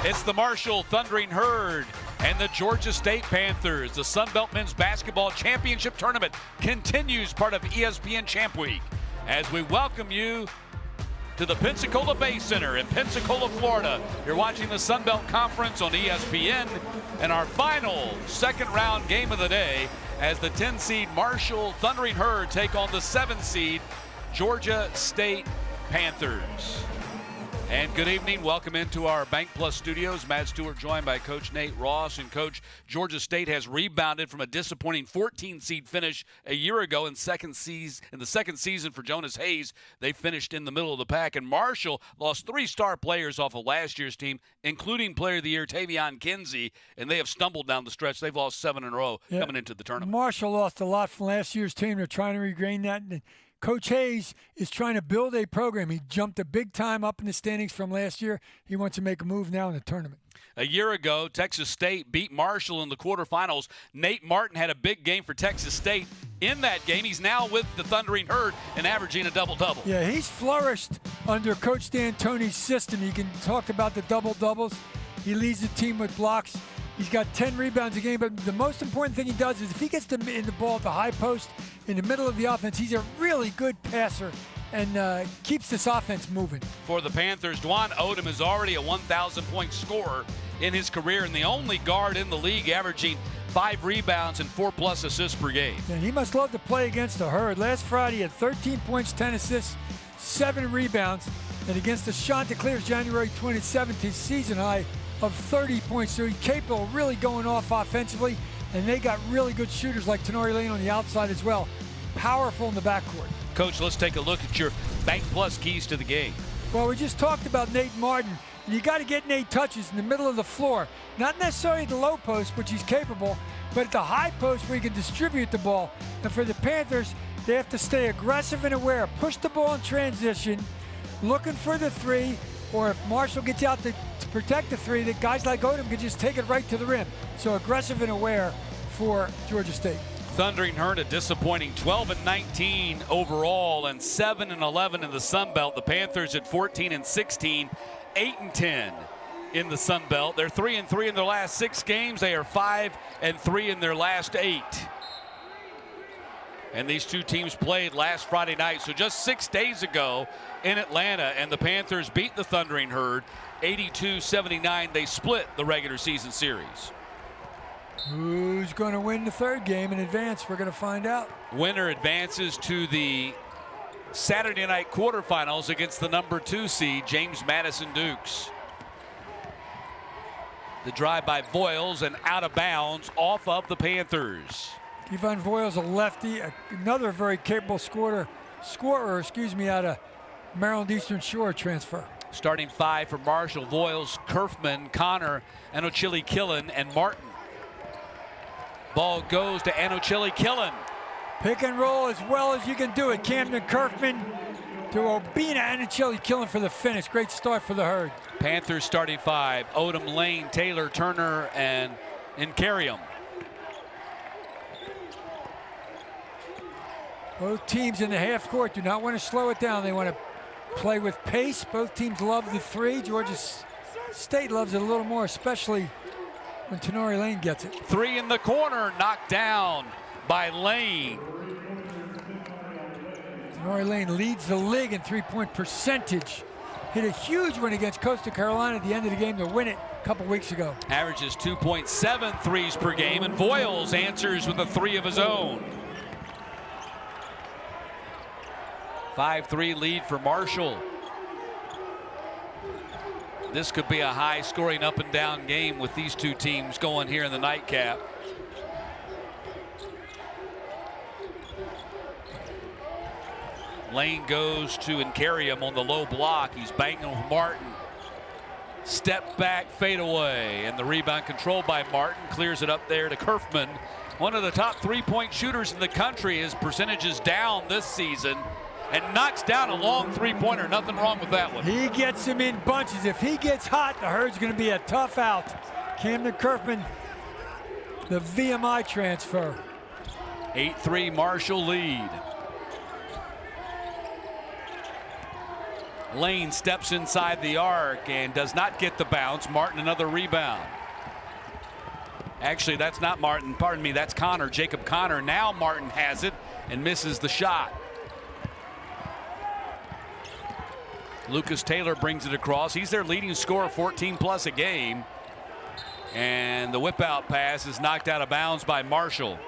It's the Marshall Thundering Herd and the Georgia State Panthers. The Sun Belt Men's Basketball Championship Tournament continues, part of ESPN Champ Week, as we welcome you to the Pensacola Bay Center in Pensacola, Florida. You're watching the Sun Belt Conference on ESPN and our final second round game of the day as the 10-seed Marshall Thundering Herd take on the 7-seed Georgia State Panthers. And good evening. Welcome into our Bank Plus studios. Matt Stewart joined by Coach Nate Ross. And Coach, Georgia State has rebounded from a disappointing 14-seed finish a year ago in the second season for Jonas Hayes. They finished in the middle of the pack. And Marshall lost 3 star players off of last year's team, including Player of the Year Tavion Kinsey. And they have stumbled down the stretch. They've lost 7 in a row coming into the tournament. Marshall lost a lot from last year's team. They're trying to regain that. Coach Hayes is trying to build a program. He jumped a big time up in the standings from last year. He wants to make a move now in the tournament. A year ago, Texas State beat Marshall in the quarterfinals. Nate Martin had a big game for Texas State. In that game, he's now with the Thundering Herd and averaging a double-double. Yeah, he's flourished under Coach D'Antoni's system. You can talk about the double-doubles. He leads the team with blocks. He's got 10 rebounds a game, but the most important thing he does is if he gets in the ball at the high post in the middle of the offense, he's a really good passer and keeps this offense moving. For the Panthers, Dwan Odom is already a 1,000-point scorer in his career and the only guard in the league averaging 5 rebounds and 4+ assists per game. And he must love to play against the Herd. Last Friday, he had 13 points, 10 assists, 7 rebounds, and against the Chanticleers January 27th, his season high of 30 points. So he's capable of really going off offensively, and they got really good shooters like Tenori Lane on the outside as well. Powerful in the backcourt. Coach, let's take a look at your Bank Plus keys to the game. Well, we just talked about Nate Martin. You got to get Nate touches in the middle of the floor. Not necessarily at the low post, which he's capable, but at the high post where he can distribute the ball. And for the Panthers, they have to stay aggressive and aware. Push the ball in transition, looking for the 3, or if Marshall gets out to protect the 3, that guys like Odom can just take it right to the rim. So aggressive and aware for Georgia State. Thundering Herd a disappointing 12-19 overall and 7-11 in the Sun Belt. The Panthers at 14-16, 8-10 in the Sun Belt. They're 3-3 in their last 6 games. They are 5-3 in their last 8. And these two teams played last Friday night, so just 6 days ago in Atlanta, and the Panthers beat the Thundering Herd 82-79. They split the regular season series. Who's going to win the 3rd game in advance? We're going to find out. Winner advances to the Saturday night quarterfinals against the number 2 seed, James Madison Dukes. The drive by Voyles and out of bounds off of the Panthers. Kevon Voyles, a lefty, another very capable scorer, out of Maryland Eastern Shore transfer. Starting 5 for Marshall: Voyles, Kerfman, Connor, Anochili Killen, and Martin. Ball goes to Anochili Killen. Pick and roll as well as you can do it. Camden Kerfman to Obina Anochili Killen for the finish. Great start for the Herd. Panthers starting 5: Odom, Lane, Taylor, Turner, and Incarium. Both teams in the half court do not want to slow it down. They want to play with pace. Both teams love the 3. Georgia State loves it a little more, especially when Tenori Lane gets it. 3 in the corner, knocked down by Lane. Tenori Lane leads the league in 3-point percentage. Hit a huge one against Coastal Carolina at the end of the game to win it a couple weeks ago. Averages 2.7 threes per game, and Voyles answers with a 3 of his own. 5-3 lead for Marshall. This could be a high-scoring up-and-down game with these two teams going here in the nightcap. Lane goes to Incarium on the low block. He's banging with Martin. Step back, fade away, and the rebound controlled by Martin. Clears it up there to Kerfman. One of the top 3-point shooters in the country. His percentage is down this season, and knocks down a long 3-pointer. Nothing wrong with that one. He gets him in bunches. If he gets hot, the Herd's going to be a tough out. Camden Kerfman, the VMI transfer. 8-3 Marshall lead. Lane steps inside the arc and does not get the bounce. Martin another rebound. Actually, that's not Martin. Pardon me, that's Connor. Jacob Connor. Now Martin has it and misses the shot. Lucas Taylor brings it across. He's their leading scorer, 14 plus a game. And the whip out pass is knocked out of bounds by Marshall.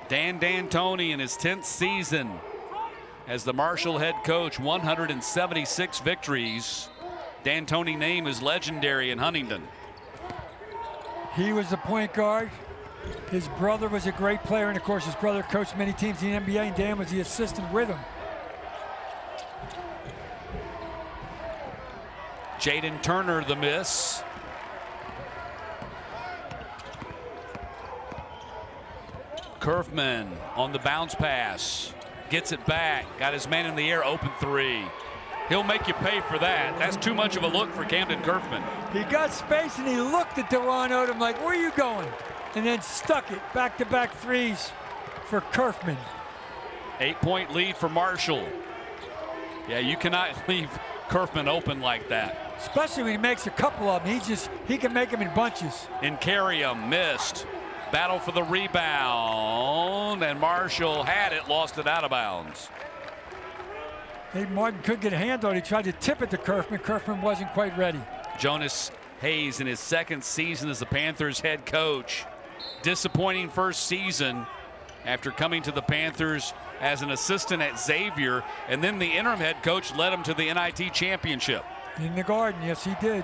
Dan D'Antoni in his 10th season as the Marshall head coach, 176 victories. D'Antoni's name is legendary in Huntington. He was the point guard. His brother was a great player, and of course his brother coached many teams in the NBA, and Dan was the assistant with him. Jaden Turner the miss. Kerfman on the bounce pass. Gets it back. Got his man in the air, open three. He'll make you pay for that. That's too much of a look for Camden Kerfman. He got space and he looked at Dewan Odom like, where are you going? And then stuck it. Back-to-back threes for Kerfman. 8-point lead for Marshall. Yeah, you cannot leave Kerfman open like that. Especially when he makes a couple of them. He can make them in bunches. And carry him, missed. Battle for the rebound, and Marshall had it, lost it out of bounds. Nate Martin could get a hand on it. He tried to tip it to Kerfman. Kerfman wasn't quite ready. Jonas Hayes in his 2nd season as the Panthers head coach. Disappointing first season after coming to the Panthers as an assistant at Xavier, and then the interim head coach led him to the NIT championship. In the Garden, yes he did.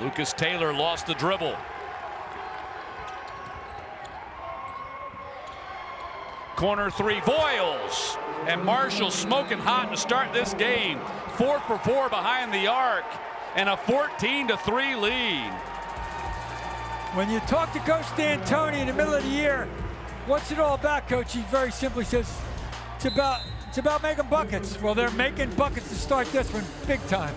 Lucas Taylor lost the dribble. Corner three, Voyles. And Marshall smoking hot to start this game. 4 for 4 behind the arc and a 14-3 lead. When you talk to Coach D'Antoni in the middle of the year, what's it all about, Coach? He very simply says, it's about making buckets. Well, they're making buckets to start this one big time.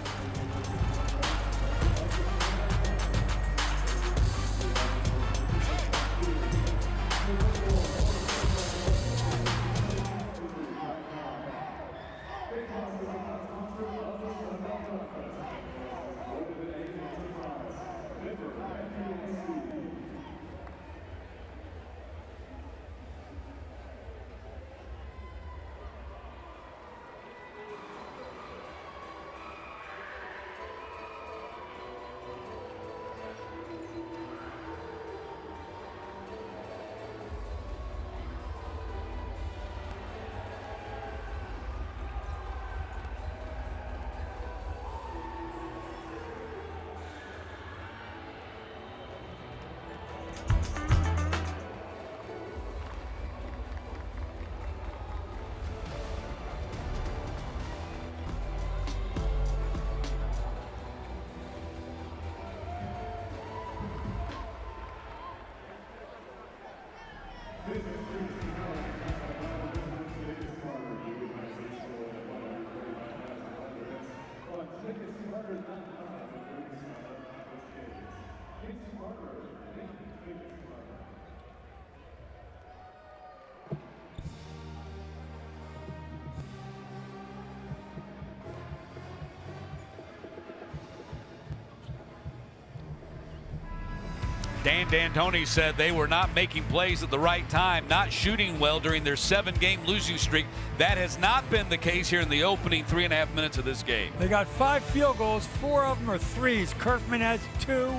Dan D'Antoni said they were not making plays at the right time, not shooting well during their 7-game losing streak. That has not been the case here in the opening 3.5 minutes of this game. They got 5 field goals, 4 of them are threes. Kerfman has 2,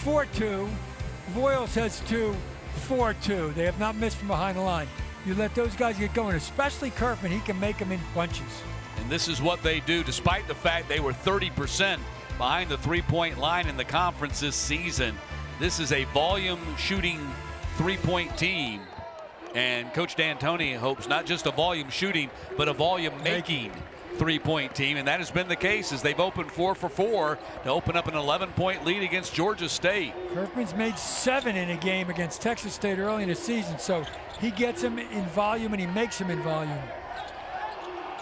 4-2. Voyles has 2, 4-2. They have not missed from behind the line. You let those guys get going, especially Kerfman, he can make them in bunches. And this is what they do, despite the fact they were 30% behind the three-point line in the conference this season. This is a volume shooting three-point team, and Coach D'Antoni hopes not just a volume shooting, but a volume making three-point team, and that has been the case as they've opened 4 for 4 to open up an 11-point lead against Georgia State. Kerfman's made 7 in a game against Texas State early in the season, so he gets them in volume and he makes them in volume.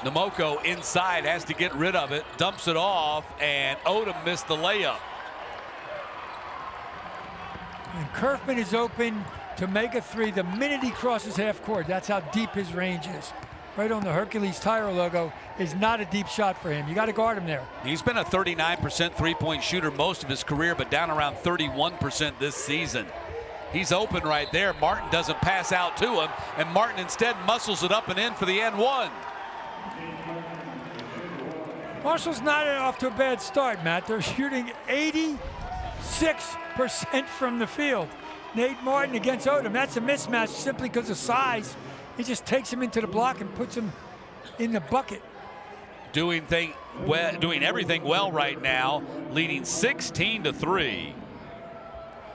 Namoko inside has to get rid of it, dumps it off, and Odom missed the layup. And Kerfman is open to make a three the minute he crosses half court. That's how deep his range is. Right on the Hercules Tire logo is not a deep shot for him. You got to guard him there. He's been a 39% three-point shooter most of his career, but down around 31% this season. He's open right there. Martin doesn't pass out to him, and Martin instead muscles it up and in for the N1. Marshall's not off to a bad start, Matt. They're shooting 86% from the field. Nate Martin against Odom. That's a mismatch simply because of size. He just takes him into the block and puts him in the bucket. Doing everything well right now, leading 16-3.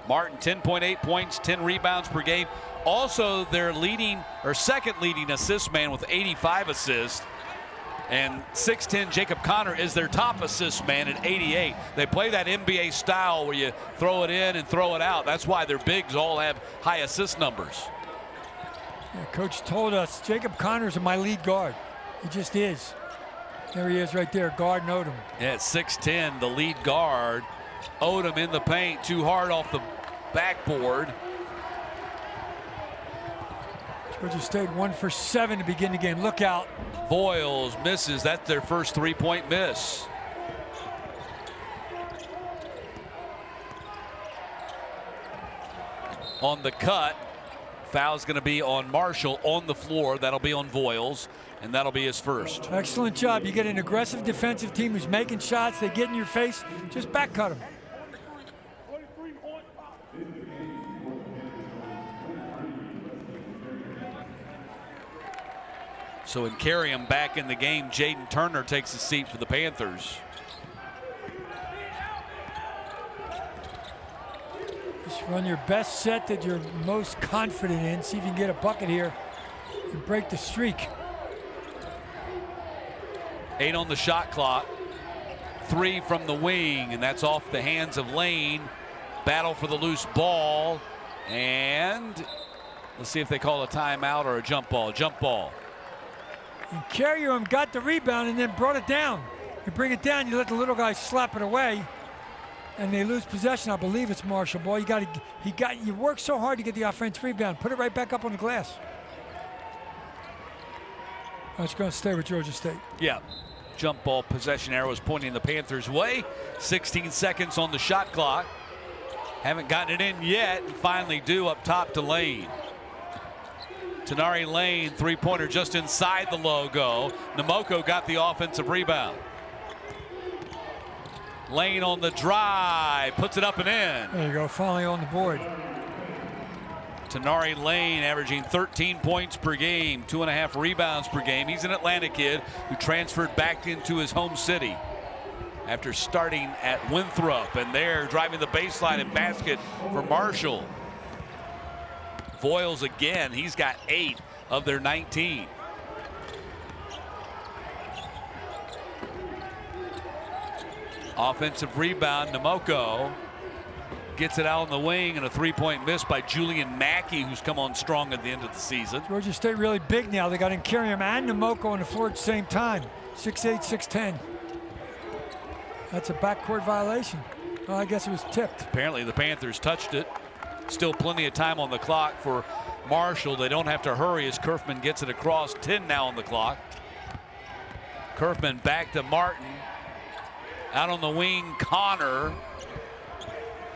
Martin 10.8 points, 10 rebounds per game. Also their second leading assist man with 85 assists. And 6'10" Jacob Connor is their top assist man at 88. They play that NBA style where you throw it in and throw it out. That's why their bigs all have high assist numbers. Yeah, Coach told us Jacob Connor's my lead guard. He just is. There he is right there, guarding Odom. Yeah, at 6'10", the lead guard. Odom in the paint, too hard off the backboard. Georgia State 1 for 7 to begin the game. Look out. Voyles misses. That's their first three-point miss. On the cut, foul's going to be on Marshall on the floor. That'll be on Voyles, and that'll be his first. Excellent job. You get an aggressive defensive team who's making shots. They get in your face. Just back cut them. So in carry him back in the game, Jaden Turner takes a seat for the Panthers. Just run your best set that you're most confident in. See if you can get a bucket here and break the streak. 8 on the shot clock. 3 from the wing, and that's off the hands of Lane. Battle for the loose ball, and let's see if they call a timeout or a jump ball. Jump ball. And Carrium got the rebound and then brought it down. You bring it down, you let the little guy slap it away, and they lose possession. I believe it's Marshall ball. You work so hard to get the offensive rebound. Put it right back up on the glass. Oh, it's going to stay with Georgia State. Yeah. Jump ball possession arrow is pointing the Panthers' way. 16 seconds on the shot clock. Haven't gotten it in yet, and finally do up top to Lane. Tanari Lane, three-pointer just inside the logo. Namoko got the offensive rebound. Lane on the drive, puts it up and in. There you go, finally on the board. Tanari Lane averaging 13 points per game, 2.5 rebounds per game. He's an Atlanta kid who transferred back into his home city after starting at Winthrop, and they're driving the baseline and basket for Marshall. Voyles again, he's got 8 of their 19. Offensive rebound, Namoko gets it out on the wing, and a three-point miss by Julian Mackey, who's come on strong at the end of the season. Georgia State really big now. They got Incarium and Namoko on the floor at the same time. 6'8", 6'10". That's a backcourt violation. Well, I guess it was tipped. Apparently the Panthers touched it. Still plenty of time on the clock for Marshall. They don't have to hurry as Kerfman gets it across. 10 now on the clock. Kerfman back to Martin. Out on the wing, Connor.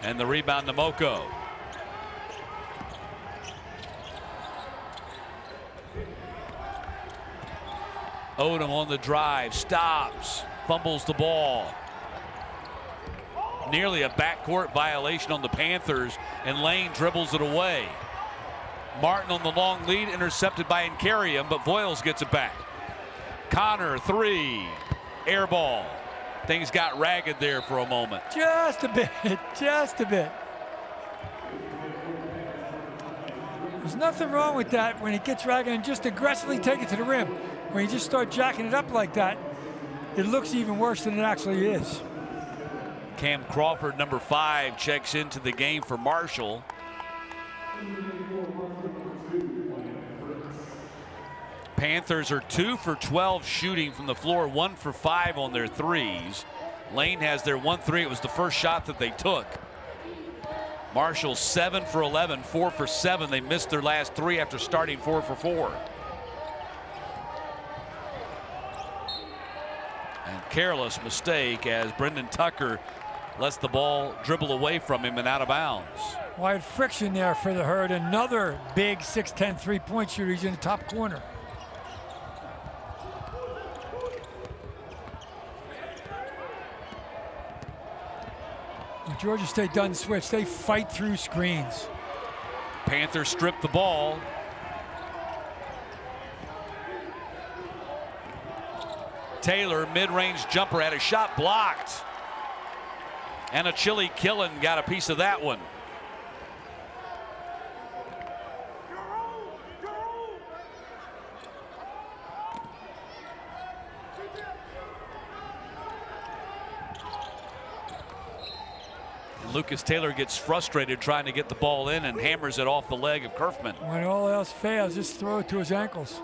And the rebound to Namoko. Odom on the drive, stops, fumbles the ball. Nearly a backcourt violation on the Panthers, and Lane dribbles it away. Martin on the long lead, intercepted by Incarium, but Voyles gets it back. Connor, 3, air ball. Things got ragged there for a moment. Just a bit, just a bit. There's nothing wrong with that when it gets ragged, and just aggressively take it to the rim. When you just start jacking it up like that, it looks even worse than it actually is. Cam Crawford, number 5, checks into the game for Marshall. Panthers are 2 for 12 shooting from the floor, 1 for 5 on their threes. Lane has their 1-3. It was the first shot that they took. Marshall 7 for 11, 4 for 7. They missed their last 3 after starting 4 for 4. And careless mistake as Brendan Tucker lets the ball dribble away from him and out of bounds. Wide friction there for the Herd. Another big 6'10" three-point shooter. He's in the top corner. When Georgia State doesn't switch, they fight through screens. Panthers strip the ball. Taylor, mid-range jumper, had a shot blocked. And a Chili Killen got a piece of that one. Lucas Taylor gets frustrated trying to get the ball in and hammers it off the leg of Kerfman. When all else fails, just throw it to his ankles.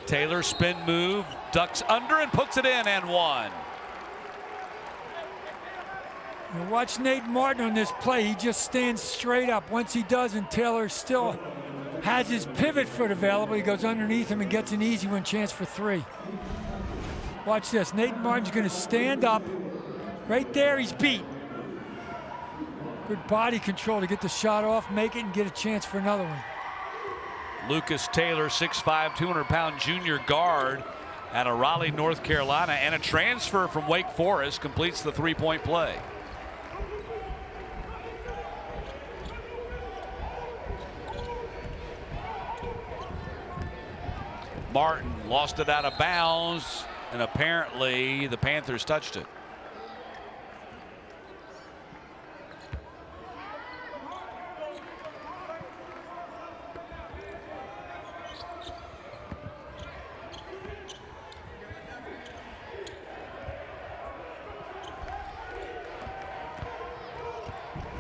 Taylor spin move, ducks under and puts it in and one. You watch Nate Martin on this play. He just stands straight up. Once he does, and Taylor still has his pivot foot available, he goes underneath him and gets an easy one chance for 3. Watch this. Nate Martin's going to stand up. Right there, he's beat. Good body control to get the shot off, make it, and get a chance for another one. Lucas Taylor, 6'5", 200-pound junior guard out of Raleigh, North Carolina, and a transfer from Wake Forest, completes the three-point play. Martin lost it out of bounds, and apparently the Panthers touched it.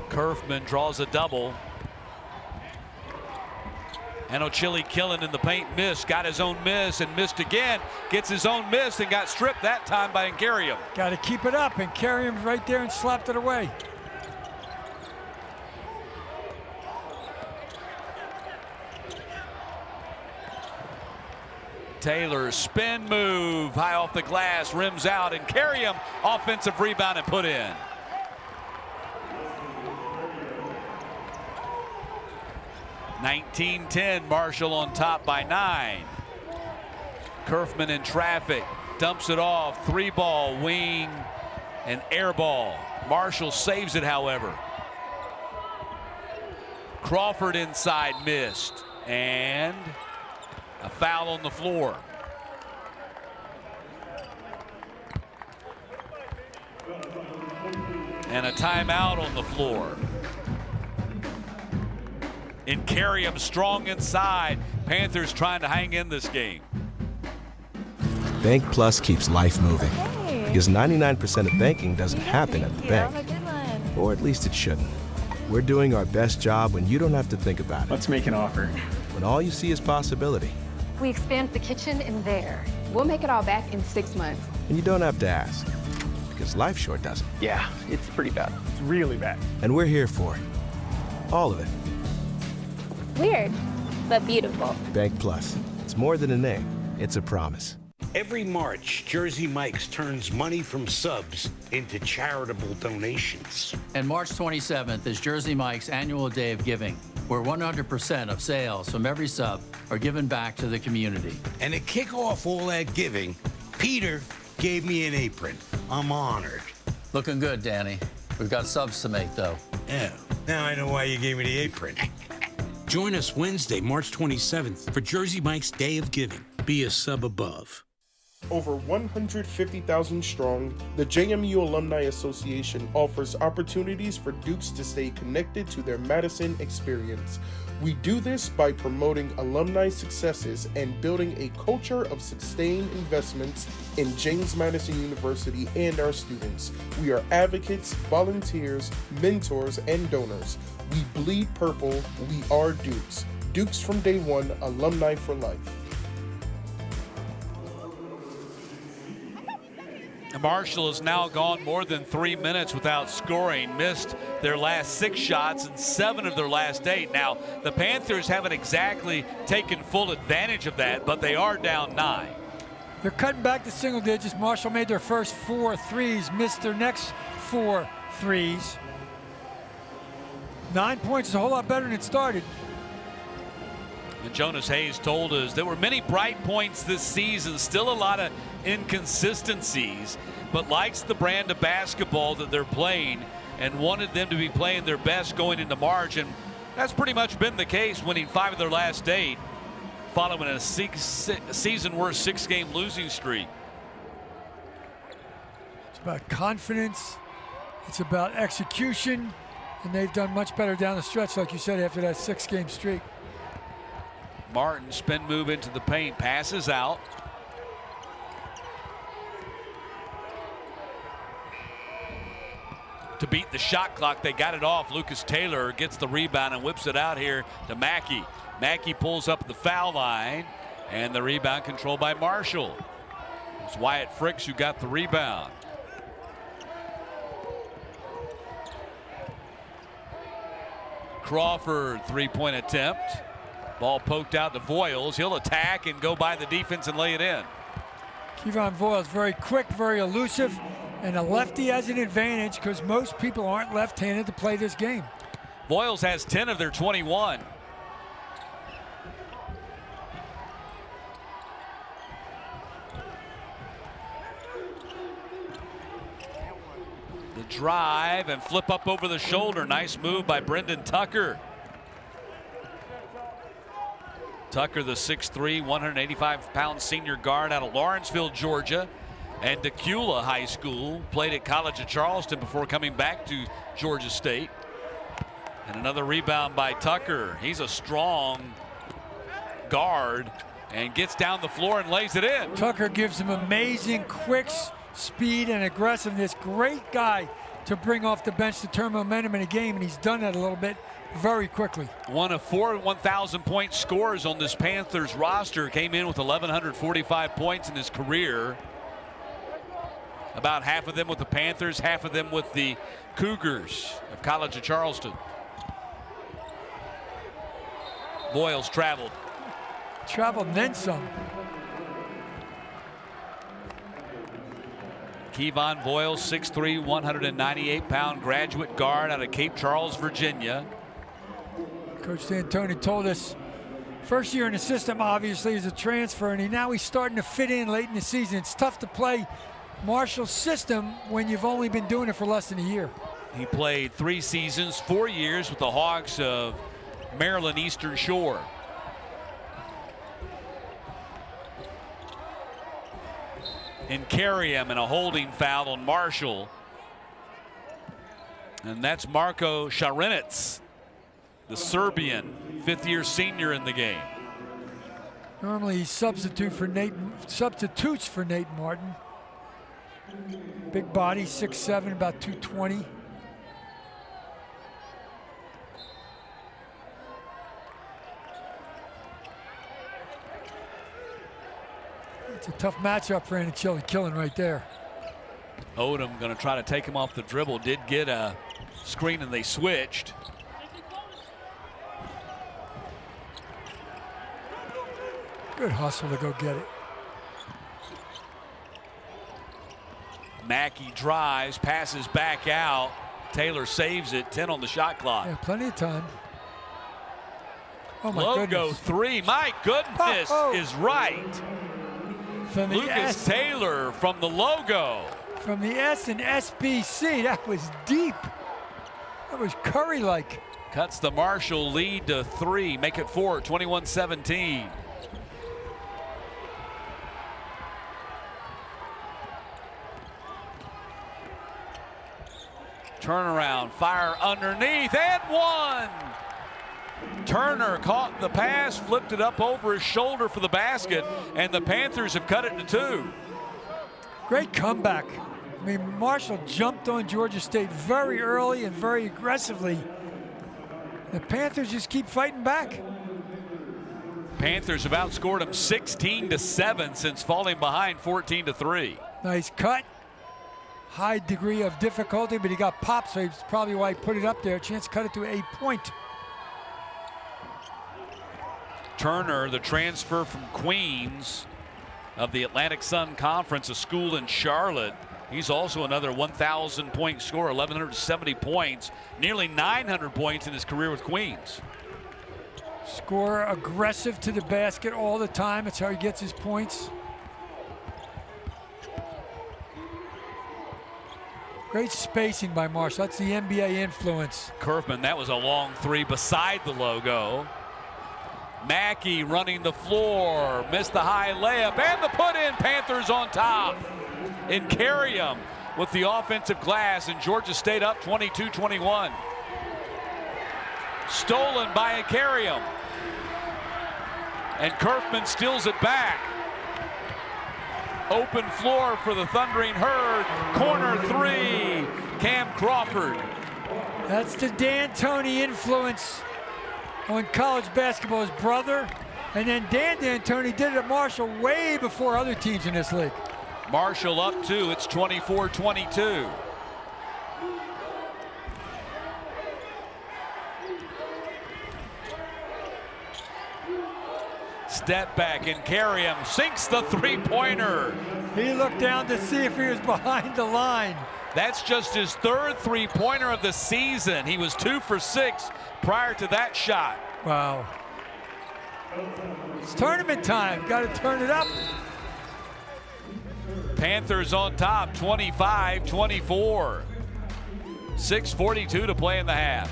Kerfman draws a double. And Chili Killen in the paint missed, got his own miss and missed again, gets his own miss and got stripped that time by Nkariam. Got to keep it up, and Nkariam's right there and slapped it away. Taylor spin move, high off the glass, rims out, and Nkariam offensive rebound and put in. (19-10), Marshall on top by 9. Kerfman in traffic, dumps it off, 3-ball, wing, and air ball. Marshall saves it, however. Crawford inside missed, and a foul on the floor. And a timeout on the floor. Nkariam strong inside. Panthers trying to hang in this game. Bank Plus keeps life moving. Hey. Because 99% of banking doesn't happen at the bank. Have a good one. Or at least it shouldn't. We're doing our best job when you don't have to think about it. Let's make an offer. When all you see is possibility. We expand the kitchen in there. We'll make it all back in 6 months. And you don't have to ask. Because life sure doesn't. Yeah, it's pretty bad. It's really bad. And we're here for it. All of it. Weird, but beautiful. Bank Plus. It's more than a name. It's a promise. Every March, Jersey Mike's turns money from subs into charitable donations. And March 27th is Jersey Mike's annual day of giving, where 100% of sales from every sub are given back to the community. And to kick off all that giving, Peter gave me an apron. I'm honored. Looking good, Danny. We've got subs to make, though. Yeah, now I know why you gave me the apron. Join us Wednesday, March 27th for Jersey Mike's Day of Giving. Be a sub above. Over 150,000 strong, the JMU Alumni Association offers opportunities for Dukes to stay connected to their Madison experience. We do this by promoting alumni successes and building a culture of sustained investments in James Madison University and our students. We are advocates, volunteers, mentors, and donors. We bleed purple. We are Dukes. Dukes from day one, alumni for life. Marshall has now gone more than 3 minutes without scoring, missed their last 6 shots and 7 of their last 8. Now, the Panthers haven't exactly taken full advantage of that, but they are down 9. They're cutting back to single digits. Marshall made their first 4 threes, missed their next 4 threes. 9 points is a whole lot better than it started. And Jonas Hayes told us there were many bright points this season, still a lot of inconsistencies, but likes the brand of basketball that they're playing and wanted them to be playing their best going into March. And that's pretty much been the case, winning 5 of their last 8, following a season-worst 6-game losing streak. It's about confidence. It's about execution. And they've done much better down the stretch, like you said, after that 6-game streak. Martin spin move into the paint, passes out. To beat the shot clock, they got it off. Lucas Taylor gets the rebound and whips it out here to Mackey. Mackey pulls up the foul line, and the rebound controlled by Marshall. It's Wyatt Fricks who got the rebound. Crawford, 3-point attempt. Ball poked out to Voyles. He'll attack and go by the defense and lay it in. Kevon Voyles, very quick, very elusive, and a lefty has an advantage because most people aren't left-handed to play this game. Voyles has 10 of their 21. The drive and flip up over the shoulder. Nice move by Brendan Tucker. Tucker, the 6'3", 185-pound senior guard out of Lawrenceville, Georgia, and Decula High School. Played at College of Charleston before coming back to Georgia State. And another rebound by Tucker. He's a strong guard and gets down the floor and lays it in. Tucker gives him amazing quick speed and aggressiveness. Great guy to bring off the bench to turn momentum in a game, and he's done that a little bit very quickly. One of 4 1,000-point scorers on this Panthers roster. Came in with 1,145 points in his career. About half of them with the Panthers, half of them with the Cougars of College of Charleston. Voyles traveled. Traveled and then some. Kevon Voyles, 6'3", 198-pound graduate guard out of Cape Charles, Virginia. Coach D'Antoni told us first year in the system obviously is a transfer, and now he's starting to fit in late in the season. It's tough to play Marshall's system when you've only been doing it for less than a year. He played 3 seasons, 4 years with the Hawks of Maryland Eastern Shore. And carry him in a holding foul on Marshall. And that's Marko Šarinac, the Serbian, 5th-year senior in the game. Normally he substitutes for Nate Martin. Big body, 6'7", about 220. It's a tough matchup for Anachilli Killen right there. Odom going to try to take him off the dribble. Did get a screen and they switched. Good hustle to go get it. Mackey drives, passes back out. Taylor saves it, 10 on the shot clock. Yeah, plenty of time. Oh my Logo goodness. 3, my goodness, is right. From the Lucas S, Taylor from the logo. from the S and SBC, that was deep. That was Curry-like. Cuts the Marshall lead to 3, make it 4, 21-17. Turnaround, fire underneath, and 1. Turner caught the pass, flipped it up over his shoulder for the basket, and the Panthers have cut it to 2. Great comeback. I mean, Marshall jumped on Georgia State very early and very aggressively. The Panthers just keep fighting back. Panthers have outscored them 16-7 since falling behind 14-3. Nice cut. high degree of difficulty, but he got popped, so it's probably why he put it up there. Chance to cut it to a point. Turner, the transfer from Queens of the Atlantic Sun Conference, a school in Charlotte. He's also another 1,000-point scorer, 1,170 points, nearly 900 points in his career with Queens. Scorer, aggressive to the basket all the time. That's how he gets his points. Great spacing by Marshall. That's the NBA influence. Kerfman, that was a long three beside the logo. Mackey running the floor, missed the high layup, and the put-in. Panthers on top. And Carrium with the offensive glass, and Georgia State up 22-21. Stolen by Carrium. And Kerfman steals it back. Open floor for the Thundering Herd. Corner three. Cam Crawford. That's the D'Antoni influence on college basketball. His brother, and then Dan D'Antoni did it at Marshall way before other teams in this league. Marshall up two. It's 24-22. Step back, and Carrium sinks the three-pointer. He looked down to see if he was behind the line. That's just his third three-pointer of the season. He was 2 for 6 prior to that shot. Wow. It's tournament time. Got to turn it up. Panthers on top, 25-24. 6:42 to play in the half.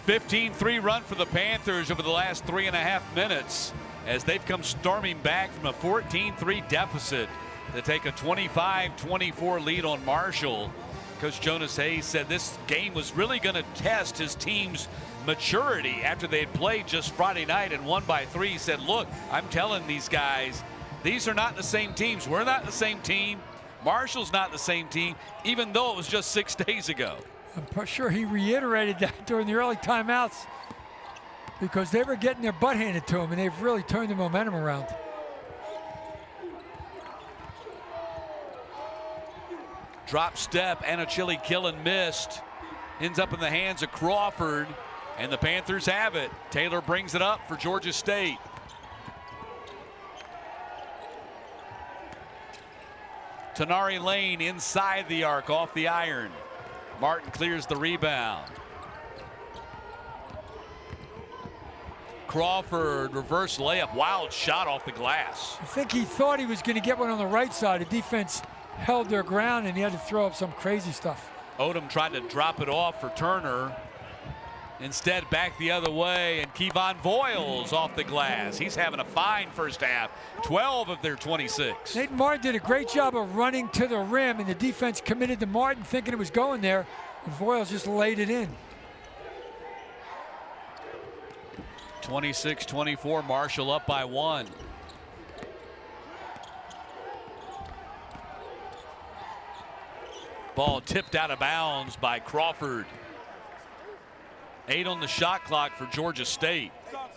(15-3) run for the Panthers over the last 3.5 minutes as they've come storming back from a 14-3 deficit to take a 25-24 lead on Marshall. Coach Jonas Hayes said this game was really going to test his team's maturity after they had played just Friday night and won by 3. He said, look, I'm telling these guys, these are not the same teams. We're not the same team. Marshall's not the same team, even though it was just 6 days ago. I'm sure he reiterated that during the early timeouts because they were getting their butt handed to them, and they've really turned the momentum around. Drop step, Anachili Killen missed. Ends up in the hands of Crawford, and the Panthers have it. Taylor brings it up for Georgia State. Tanari Lane inside the arc, off the iron. Martin clears the rebound. Crawford reverse layup, wild shot off the glass. I think he thought he was going to get one on the right side. The defense held their ground, and he had to throw up some crazy stuff. Odom tried to drop it off for Turner. Instead, back the other way, and Kevon Voyles off the glass. He's having a fine first half, 12 of their 26. Nate Martin did a great job of running to the rim, and the defense committed to Martin thinking it was going there, and Voyles just laid it in. 26-24, Marshall up by 1. Ball tipped out of bounds by Crawford. 8 on the shot clock for Georgia State. Stop.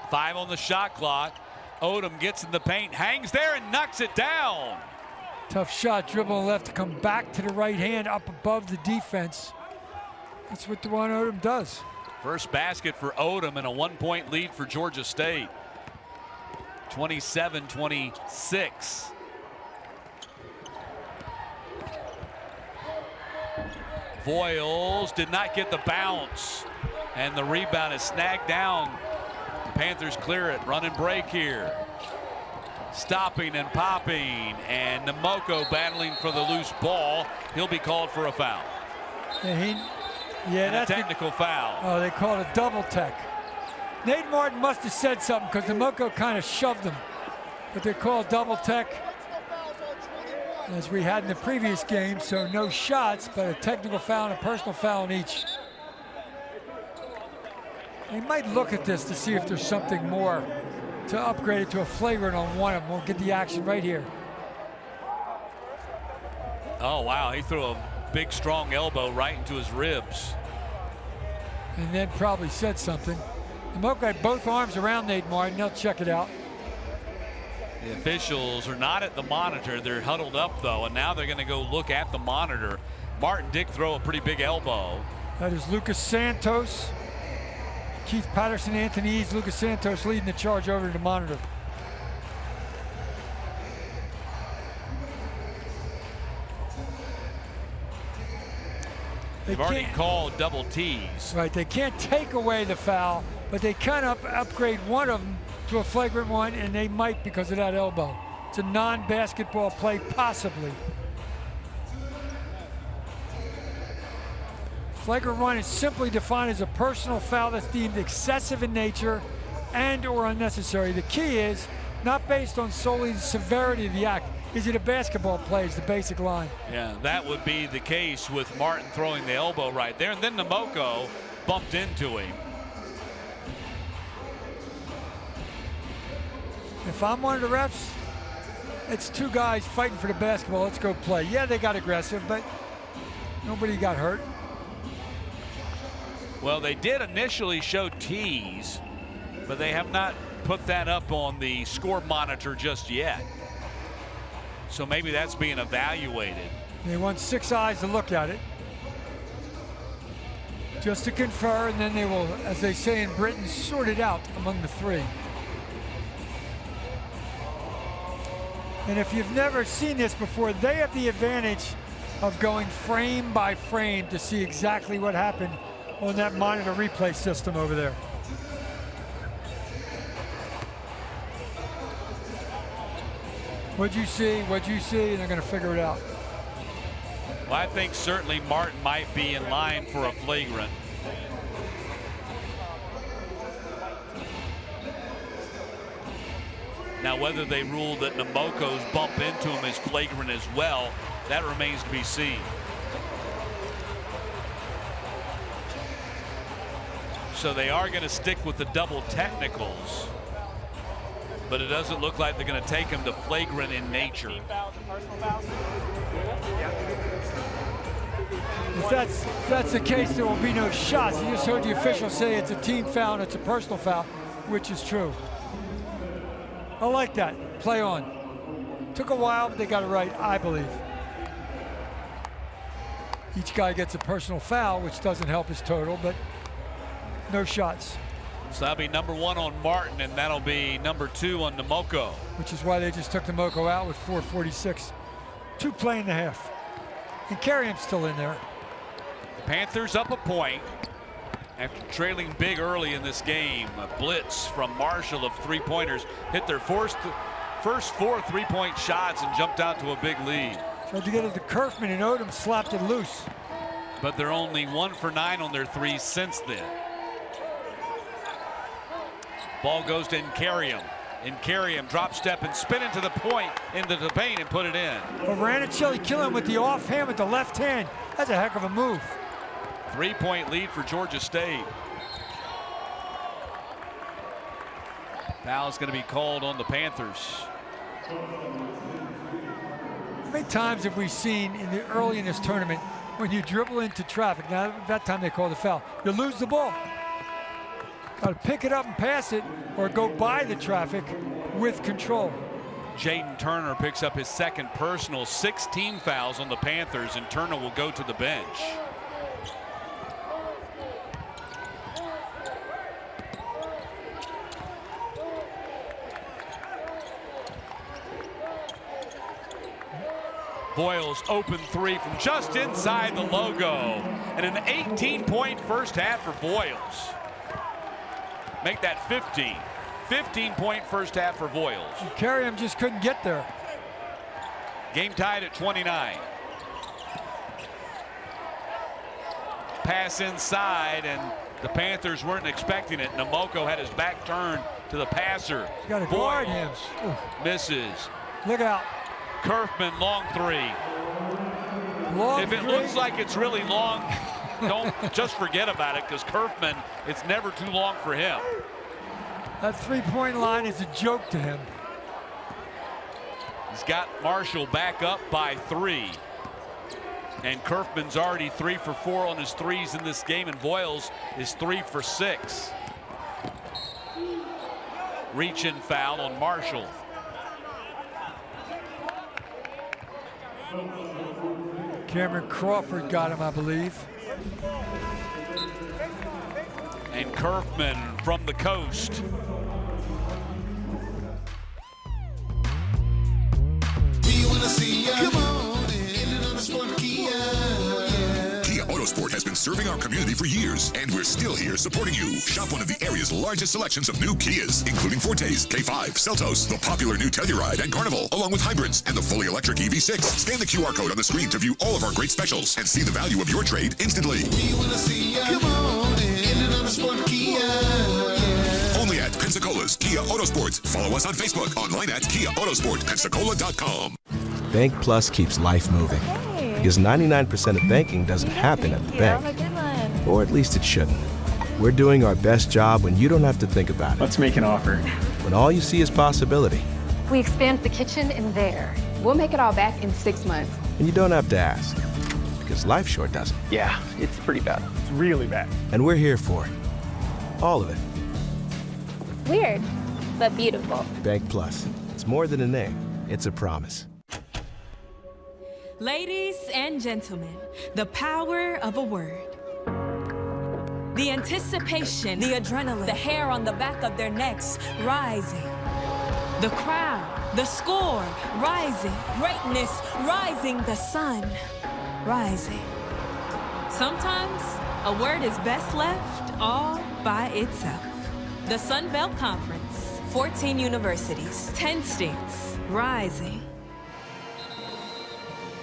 5 on the shot clock. Odom gets in the paint, hangs there and knocks it down. Tough shot, dribble left to come back to the right hand up above the defense. That's what DeJuan Odom does. First basket for Odom and a 1-point lead for Georgia State. 27-26. Voyles did not get the bounce, and the rebound is snagged down. The Panthers clear it, run and break here. Stopping and popping, and Namoko battling for the loose ball. He'll be called for a foul. That's a technical foul. Oh, they called a double tech. Nate Martin must have said something because Namoko kind of shoved him. But they called double tech, as we had in the previous game, so no shots, but a technical foul and a personal foul in each. They might look at this to see if there's something more to upgrade it to a flagrant on one of them. We'll get the action right here. Oh, wow, he threw a big, strong elbow right into his ribs. And then probably said something. Namoko had both arms around Nate Martin. They'll check it out. The officials are not at the monitor. They're huddled up, though, and now they're going to go look at the monitor. Martin did throw a pretty big elbow. That is Lucas Santos. Keith Patterson, Anthony Eads, Lucas Santos leading the charge over to the monitor. They've already called double T's. Right, they can't take away the foul, but they can upgrade one of them to a flagrant one, and they might because of that elbow. It's a non-basketball play, possibly. Flagrant one is simply defined as a personal foul that's deemed excessive in nature and or unnecessary. The key is not based on solely the severity of the act. Is it a basketball play is the basic line. Yeah, that would be the case with Martin throwing the elbow right there, and then Namoko bumped into him. If I'm one of the refs, it's two guys fighting for the basketball. Let's go play. Yeah, they got aggressive, but nobody got hurt. Well, they did initially show T's, but they have not put that up on the score monitor just yet. So maybe that's being evaluated. They want 6 eyes to look at it, just to confer, and then they will, as they say in Britain, sort it out among the 3. And if you've never seen this before, they have the advantage of going frame by frame to see exactly what happened on that monitor replay system over there. What'd you see? What'd you see? And they're going to figure it out. Well, I think certainly Martin might be in line for a flagrant. Now, whether they rule that Namoko's bump into him is flagrant as well, that remains to be seen. So they are going to stick with the double technicals, but it doesn't look like they're going to take him to flagrant in nature. If that's the case, there will be no shots. You just heard the official say it's a team foul and it's a personal foul, which is true. I like that. Play on. Took a while, but they got it right, I believe. Each guy gets a personal foul, which doesn't help his total, but no shots. So that'll be number 1 on Martin, and that'll be number 2 on Namoko. Which is why they just took Namoko out with 4:46. 2 play in the half. And Carriam's still in there. Panthers up a point after trailing big early in this game. A blitz from Marshall of 3-pointers. Hit their first 4 3-point shots and jumped out to a big lead. Tried to get it to Kerfman, and Odom slapped it loose. But they're only 1 for 9 on their threes since then. Ball goes to Incarium. Incarium drop step and spin into the point, into the paint, and put it in. Over Anicelli killing with the offhand with the left hand. That's a heck of a move. 3-point lead for Georgia State. Foul's going to be called on the Panthers. How many times have we seen early in this tournament when you dribble into traffic? Now that time they called the foul. You lose the ball. Got to pick it up and pass it, or go by the traffic with control. Jaden Turner picks up his second personal. 16 fouls on the Panthers, and Turner will go to the bench. Voyles open 3 from just inside the logo, and an 18-point first half for Voyles. Make that 15. 15-point first half for Voyles. Carriam just couldn't get there. Game tied at 29. Pass inside, and the Panthers weren't expecting it. Namoko had his back turned to the passer. You got to guard him. Misses. Look out. Kerfman, long 3. Long if it three. looks like it's really long, don't just forget about it, because Kerfman, it's never too long for him. That 3-point line is a joke to him. He's got Marshall back up by 3. And Kerfman's already 3 for 4 on his threes in this game, and Voyles is 3 for 6. Reach-in foul on Marshall. Cameron Crawford got him, I believe. And Kerfman from the coast. Come on in, Kia Autosport has been serving our community for years, and we're still here supporting you. Shop one of the area's largest selections of new Kias, including Fortes, K5, Seltos, the popular new Telluride and Carnival, along with hybrids and the fully electric EV6. Scan the QR code on the screen to view all of our great specials and see the value of your trade instantly. Come on in, Autosport Kia. Only at Pensacola's Kia Autosport. Follow us on Facebook, online at KiaAutosport.Pensacola.com. Bank Plus keeps life moving. Because 99% of banking doesn't happen at the bank. Or at least it shouldn't. We're doing our best job when you don't have to think about it. Let's make an offer. When all you see is possibility. We expand the kitchen in there. We'll make it all back in 6 months. And you don't have to ask. Because life sure doesn't. Yeah, it's pretty bad. It's really bad. And we're here for it. All of it. Weird, but beautiful. Bank Plus. It's more than a name. It's a promise. Ladies and gentlemen, the power of a word. The anticipation, the adrenaline, the hair on the back of their necks rising. The crowd, the score rising. Greatness rising, the sun rising. Sometimes a word is best left all by itself. The Sun Belt Conference, 14 universities, 10 states, rising.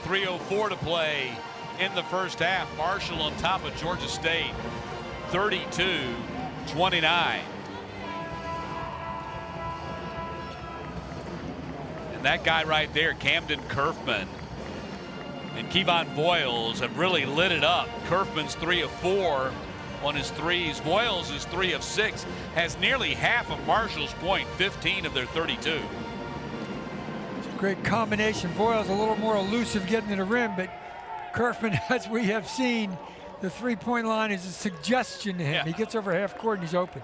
3:04 to play in the first half. Marshall on top of Georgia State, 32-29. And that guy right there, Camden Kerfman, and Kevon Voyles have really lit it up. Kerfman's 3 of 4 on his threes. Voyles is 3 of 6, has nearly half of Marshall's point, 15 of their 32. Great combination. Voyles a little more elusive getting to the rim, but Kerfman, as we have seen, the 3-point line is a suggestion to him. Yeah. He gets over half court and he's open.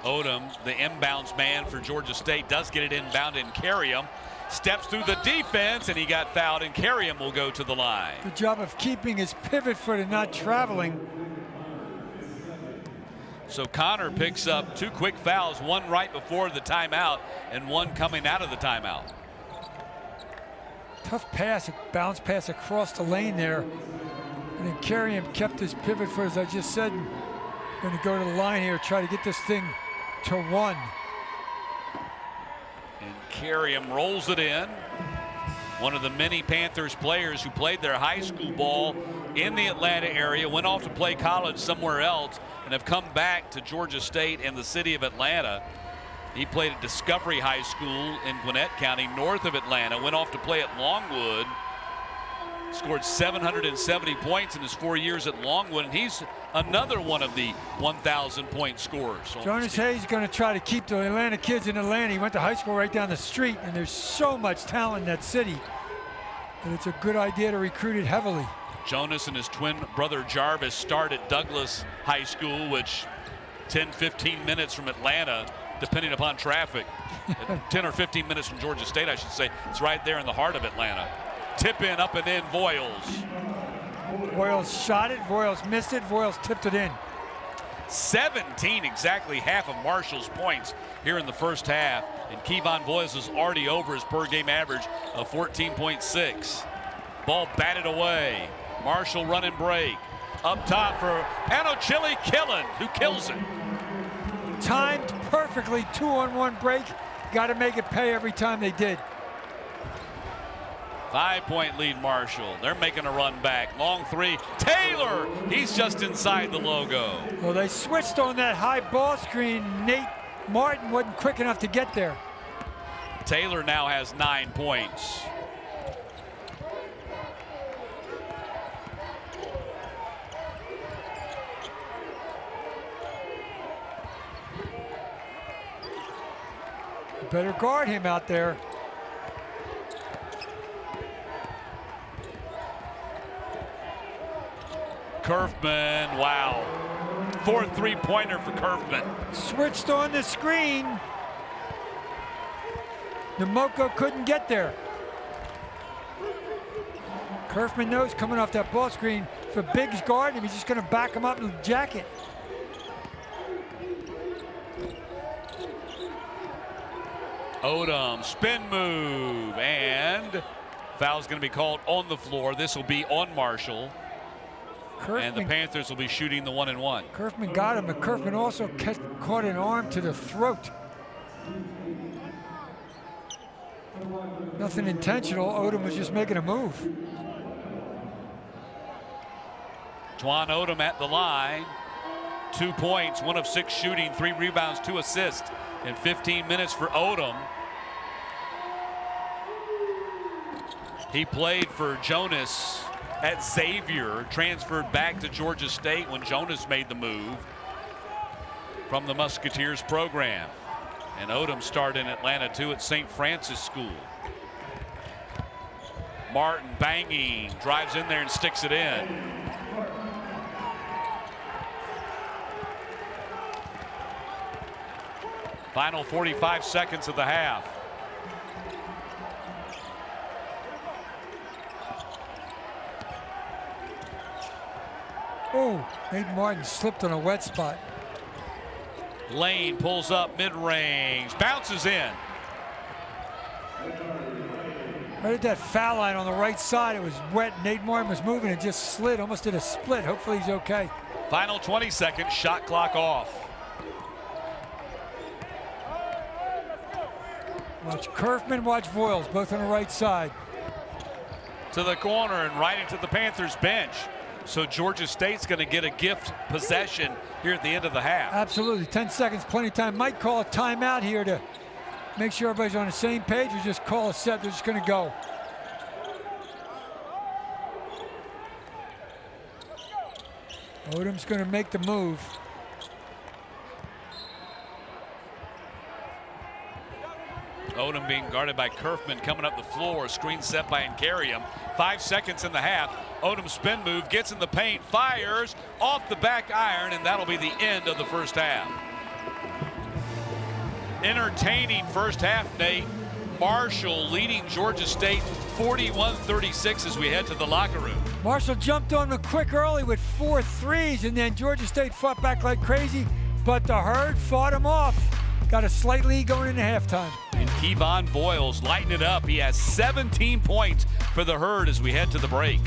Odom, the inbounds man for Georgia State, does get it inbound and carry him. steps through the defense, and he got fouled, and Carrium will go to the line. Good job of keeping his pivot foot and not traveling. So Connor picks up 2 quick fouls, one right before the timeout and one coming out of the timeout. Tough pass, a bounce pass across the lane there. And then Carrium kept his pivot foot, as I just said. Going to go to the line here, try to get this thing to 1. And Carrium rolls it in. One of the many Panthers players who played their high school ball in the Atlanta area, went off to play college somewhere else, and have come back to Georgia State and the city of Atlanta. He played at Discovery High School in Gwinnett County, north of Atlanta, went off to play at Longwood, scored 770 points in his 4 years at Longwood, and he's another one of the 1,000-point scorers. Jonas Hayes is going to try to keep the Atlanta kids in Atlanta. He went to high school right down the street, and there's so much talent in that city. And it's a good idea to recruit it heavily. Jonas and his twin brother Jarvis start at Douglas High School, which 10-15 minutes from Atlanta, depending upon traffic. 10 or 15 minutes from Georgia State, I should say. It's right there in the heart of Atlanta. Tip in, up and in, Voyles. Voyles shot it, Voyles missed it, Voyles tipped it in. 17, exactly half of Marshall's points here in the first half. And Kevon Voyles is already over his per game average of 14.6. Ball batted away. Marshall run and break. Up top for Anochili Killen, who kills it. Timed perfectly, 2-on-1 break. Got to make it pay every time they did. 5-point lead, Marshall. They're making a run back. Long three. Taylor, he's just inside the logo. Well, they switched on that high ball screen. Nate Martin wasn't quick enough to get there. Taylor now has 9 points. Better guard him out there. Kerfman, wow. 4th three-pointer for Kerfman. Switched on the screen. Nemoko couldn't get there. Kerfman knows coming off that ball screen, if a Biggs guard him, he's just going to back him up in the jacket. Odom, spin move, and foul's going to be called on the floor. This will be on Marshall. Kerfman, and the Panthers will be shooting the 1-and-1. Kerfman got him, but Kerfman also caught an arm to the throat. Nothing intentional. Odom was just making a move. Twan Odom at the line. 2 points, 1 of 6 shooting, 3 rebounds, 2 assists in 15 minutes for Odom. He played for Jonas at Xavier, transferred back to Georgia State when Jonas made the move from the Musketeers program. And Odom started in Atlanta too at St. Francis School. Martin banging, drives in there and sticks it in. Final 45 seconds of the half. Oh, Nate Martin slipped on a wet spot. Lane pulls up mid-range, bounces in. Right at that foul line on the right side, it was wet. Nate Martin was moving and just slid, almost did a split. Hopefully he's okay. Final 20 seconds, shot clock off. Watch Kerfman, watch Voyles, both on the right side. To the corner and right into the Panthers bench. So Georgia State's going to get a gift possession here at the end of the half. Absolutely, 10 seconds, plenty of time. Might call a timeout here to make sure everybody's on the same page, or just call a set. They're just going to go. Odom's going to make the move. Odom being guarded by Kerfman, coming up the floor. Screen set by Nkariam. 5 seconds in the half. Odom spin move, gets in the paint, fires off the back iron, and that'll be the end of the first half. Entertaining first half, Nate. Marshall leading Georgia State 41-36 as we head to the locker room. Marshall jumped on the quick early with 4 threes, and then Georgia State fought back like crazy, but the Herd fought him off. Got a slight lead going into halftime. And Kevon Voyles lighting it up. He has 17 points for the Herd as we head to the break.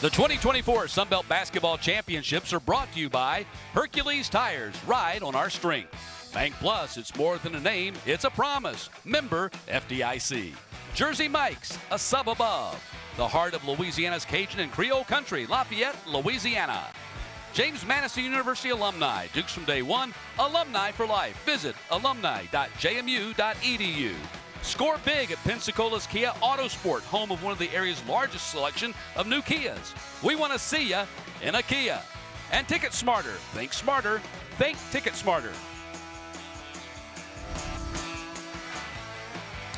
The 2024 Sunbelt Basketball Championships are brought to you by Hercules Tires. Ride on our strength. Bank Plus, it's more than a name, it's a promise. Member FDIC. Jersey Mike's, a sub above. The heart of Louisiana's Cajun and Creole country, Lafayette, Louisiana. James Madison University alumni, Dukes from day one, alumni for life. Visit alumni.jmu.edu. Score big at Pensacola's Kia Autosport, home of one of the area's largest selection of new Kias. We want to see you in a Kia. And Ticket Smarter. Think smarter. Think Ticket Smarter.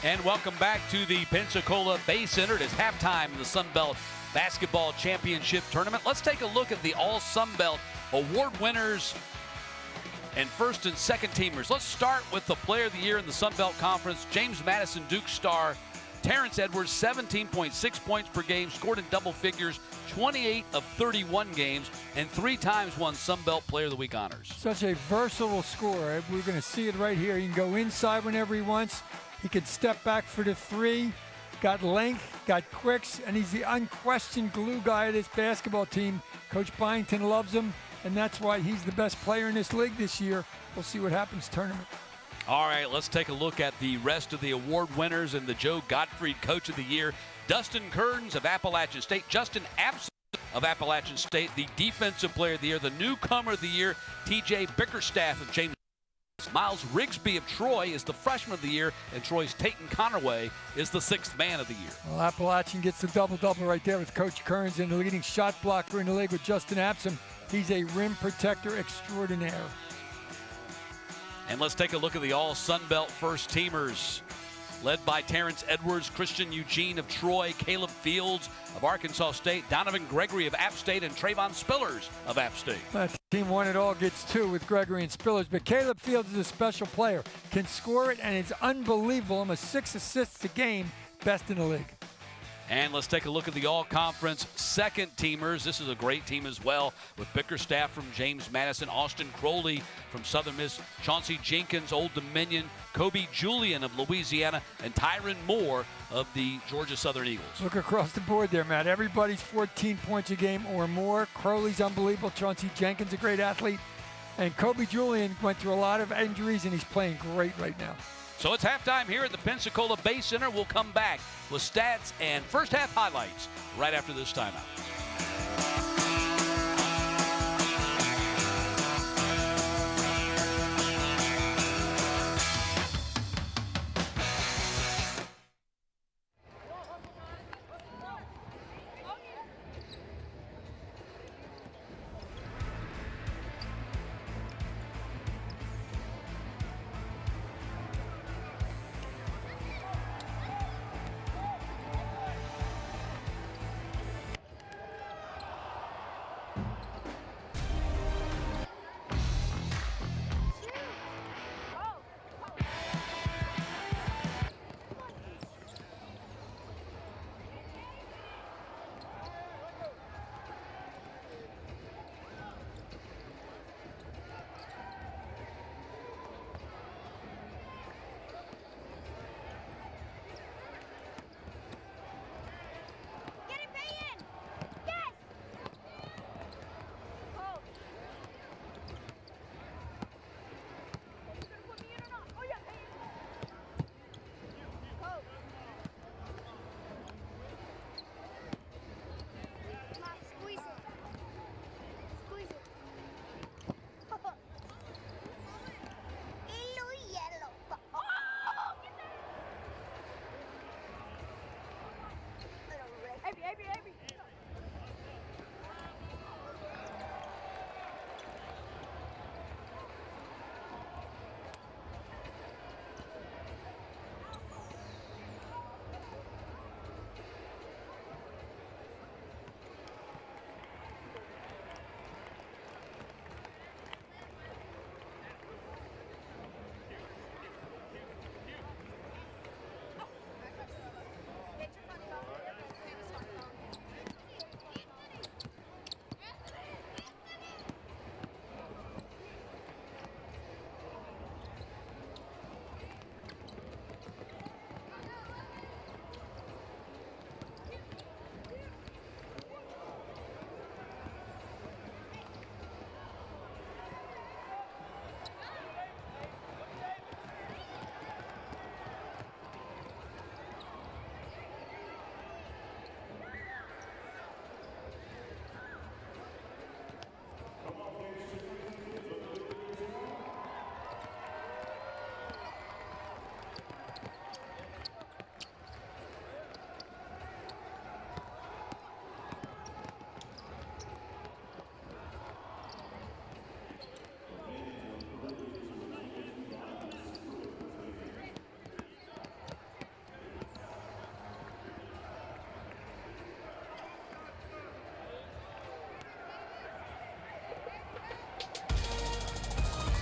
And welcome back to the Pensacola Bay Center. It is halftime in the Sunbelt Basketball Championship Tournament. Let's take a look at the All Sunbelt award winners and first and second teamers. Let's start with the Player of the Year in the Sunbelt Conference. James Madison Duke star Terrence Edwards, 17.6 points per game, scored in double figures, 28 of 31 games, and 3 times won Sunbelt Player of the Week honors. Such a versatile scorer. We're going to see it right here. He can go inside whenever he wants. He can step back for the 3. Got length, got quicks, and he's the unquestioned glue guy of this basketball team. Coach Byington loves him, and that's why he's the best player in this league this year. We'll see what happens tournament. All right, let's take a look at the rest of the award winners and the Joe Gottfried Coach of the Year. Dustin Kearns of Appalachian State, Justin Absalom of Appalachian State, the Defensive Player of the Year, the Newcomer of the Year, T.J. Bickerstaff of James. Miles Rigsby of Troy is the Freshman of the Year, and Troy's Tayton Conaway is the 6th Man of the Year. Well, Appalachian gets the double-double right there with Coach Kearns, and the leading shot blocker in the league with Justin Absalom. He's a rim protector extraordinaire. And let's take a look at the all Sunbelt first teamers. Led by Terrence Edwards, Christian Eugene of Troy, Caleb Fields of Arkansas State, Donovan Gregory of App State, and Trayvon Spillers of App State. Team one it all gets 2 with Gregory and Spillers, but Caleb Fields is a special player. Can score it, and it's unbelievable. Almost 6 assists a game, best in the league. And let's take a look at the all-conference second teamers. This is a great team as well, with Bickerstaff from James Madison, Austin Crowley from Southern Miss, Chauncey Jenkins, Old Dominion, Kobe Julian of Louisiana, and Tyron Moore of the Georgia Southern Eagles. Look across the board there, Matt. Everybody's 14 points a game or more. Crowley's unbelievable. Chauncey Jenkins, a great athlete. And Kobe Julian went through a lot of injuries, and he's playing great right now. So it's halftime here at the Pensacola Bay Center. We'll come back with stats and first half highlights right after this timeout.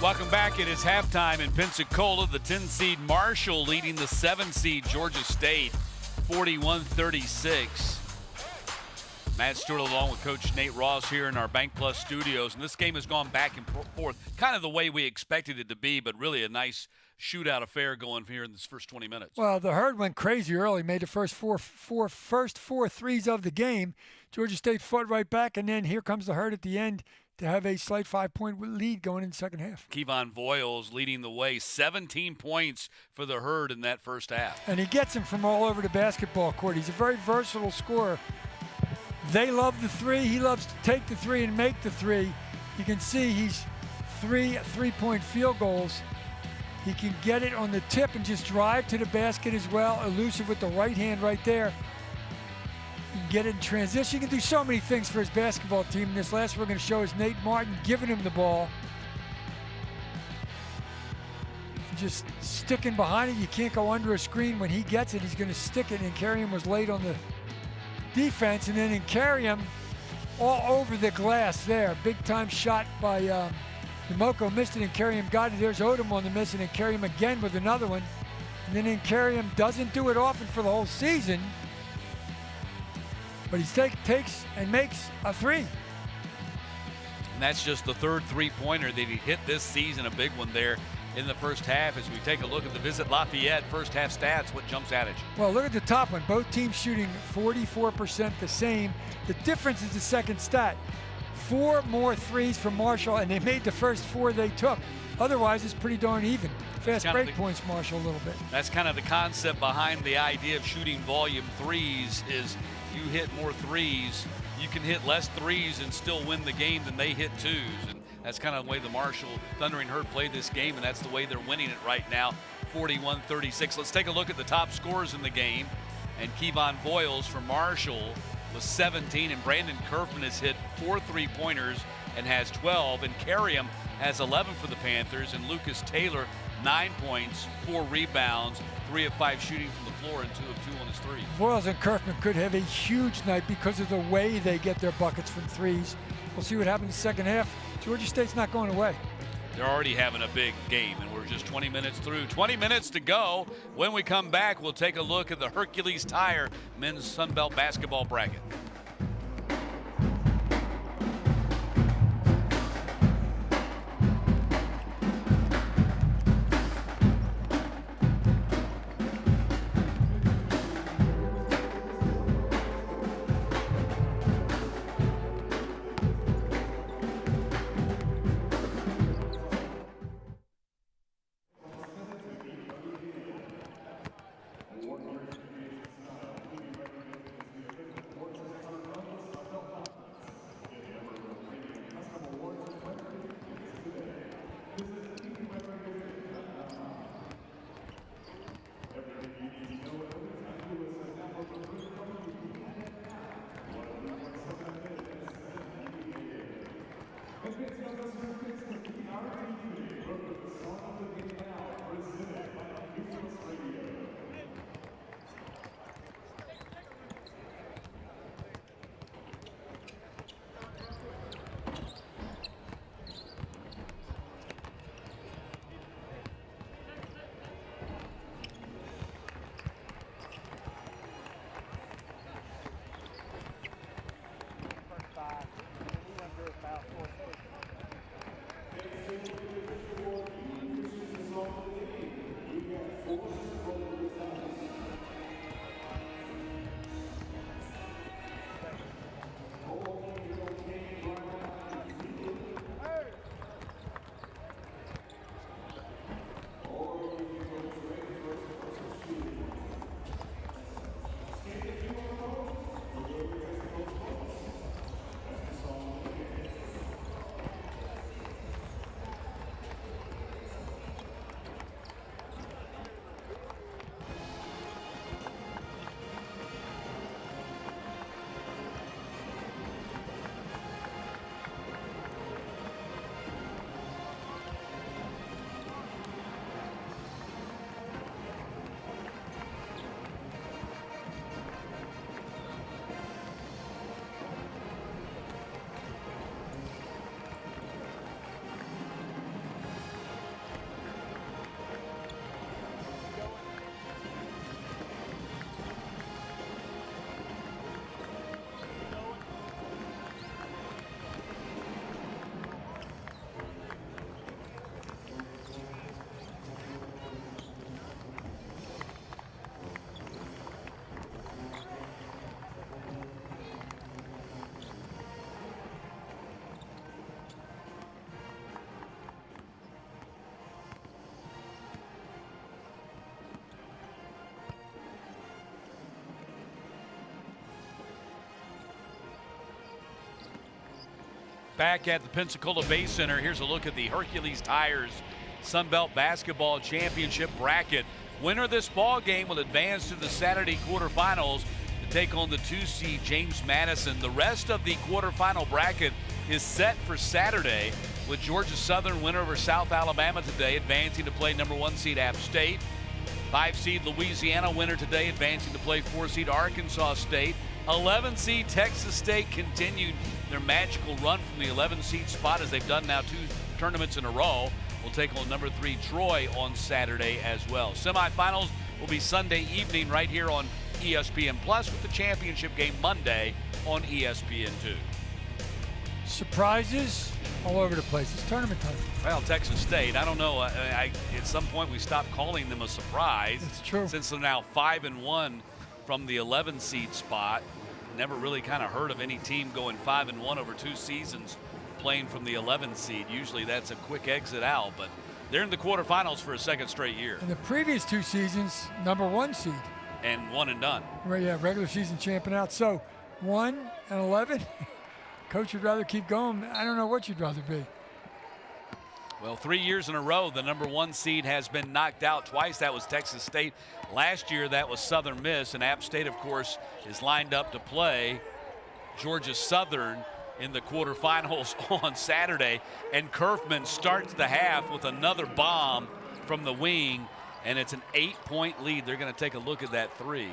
Welcome back. It is halftime in Pensacola. The 10-seed Marshall leading the 7-seed Georgia State, 41-36. Matt Stewart along with Coach Nate Ross here in our Bank Plus studios. And this game has gone back and forth, kind of the way we expected it to be, but really a nice shootout affair going here in this first 20 minutes. Well, the Herd went crazy early, made the first four threes of the game. Georgia State fought right back, and then here comes the Herd at the end to have a slight 5-point lead going in the second half. Kevon Voyles leading the way, 17 points for the Herd in that first half. And he gets them from all over the basketball court. He's a very versatile scorer. They love the three. He loves to take the three and make the three. You can see he's three-point field goals. He can get it on the tip and just drive to the basket as well. Elusive with the right hand right there. You can get it in transition. He can do so many things for his basketball team. And this last we're going to show is Nate Martin giving him the ball. Just sticking behind it. You can't go under a screen. When he gets it, he's going to stick it. And Carrion was late on the defense. And then in Carrion, all over the glass there. Big time shot by Yamoko, missed it, and Karim got it. There's Odom on the miss, and then Karim again with another one. And then Karim doesn't do it often for the whole season, but he takes and makes a three. And that's just the third three-pointer that he hit this season, a big one there in the first half. As we take a look at the Visit Lafayette first half stats, what jumps out at you? Well, look at the top one. Both teams shooting 44% the same. The difference is the second stat. 4 more threes from Marshall, and they made the first 4 they took. Otherwise, it's pretty darn even. Fast break points, Marshall, a little bit. That's kind of the concept behind the idea of shooting volume threes is you hit more threes, you can hit less threes and still win the game than they hit twos. And that's kind of the way the Marshall Thundering Herd played this game, and that's the way they're winning it right now, 41-36. Let's take a look at the top scorers in the game. And Kevon Voyles for Marshall was 17, and Brandon Kerfman has hit 4 3-pointers and has 12, and Karim has 11 for the Panthers, and Lucas Taylor 9 points, 4 rebounds, 3 of 5 shooting from the floor, and 2 of 2 on his threes. Voyles and Kerfman could have a huge night because of the way they get their buckets from threes. We'll see what happens in the second half. Georgia State's not going away. They're already having a big game, and we're just 20 minutes through. 20 minutes to go. When we come back, we'll take a look at the Hercules Tire men's Sun Belt basketball bracket. Back at the Pensacola Bay Center, here's a look at the Hercules Tires Sun Belt Basketball Championship bracket. Winner of this ball game will advance to the Saturday quarterfinals to take on the 2-seed James Madison. The rest of the quarterfinal bracket is set for Saturday, with Georgia Southern winner over South Alabama today advancing to play number 1 seed App State. 5-seed Louisiana winner today advancing to play 4-seed Arkansas State. 11 seed Texas State continued their magical run from the 11 seed spot, as they've done now 2 tournaments in a row. We'll take on number 3 Troy on Saturday as well. Semifinals will be Sunday evening right here on ESPN Plus, with the championship game Monday on ESPN2. Surprises all over the place. It's tournament time. Well, Texas State, I don't know. At some point we stopped calling them a surprise. It's true. Since they're now 5-1 from the 11 seed spot. Never really kind of heard of any team going 5-1 over 2 seasons playing from the 11 seed. Usually that's a quick exit out, but they're in the quarterfinals for a second straight year. In the previous 2 seasons, number 1 seed. And 1 and done. Right, yeah, regular season champion out. So 1 and 11. Coach would rather keep going. I don't know what you'd rather be. Well, 3 years in a row, the number 1 seed has been knocked out twice. That was Texas State. Last year, that was Southern Miss. And App State, of course, is lined up to play Georgia Southern in the quarterfinals on Saturday. And Kerfman starts the half with another bomb from the wing. And it's an 8-point lead. They're going to take a look at that 3.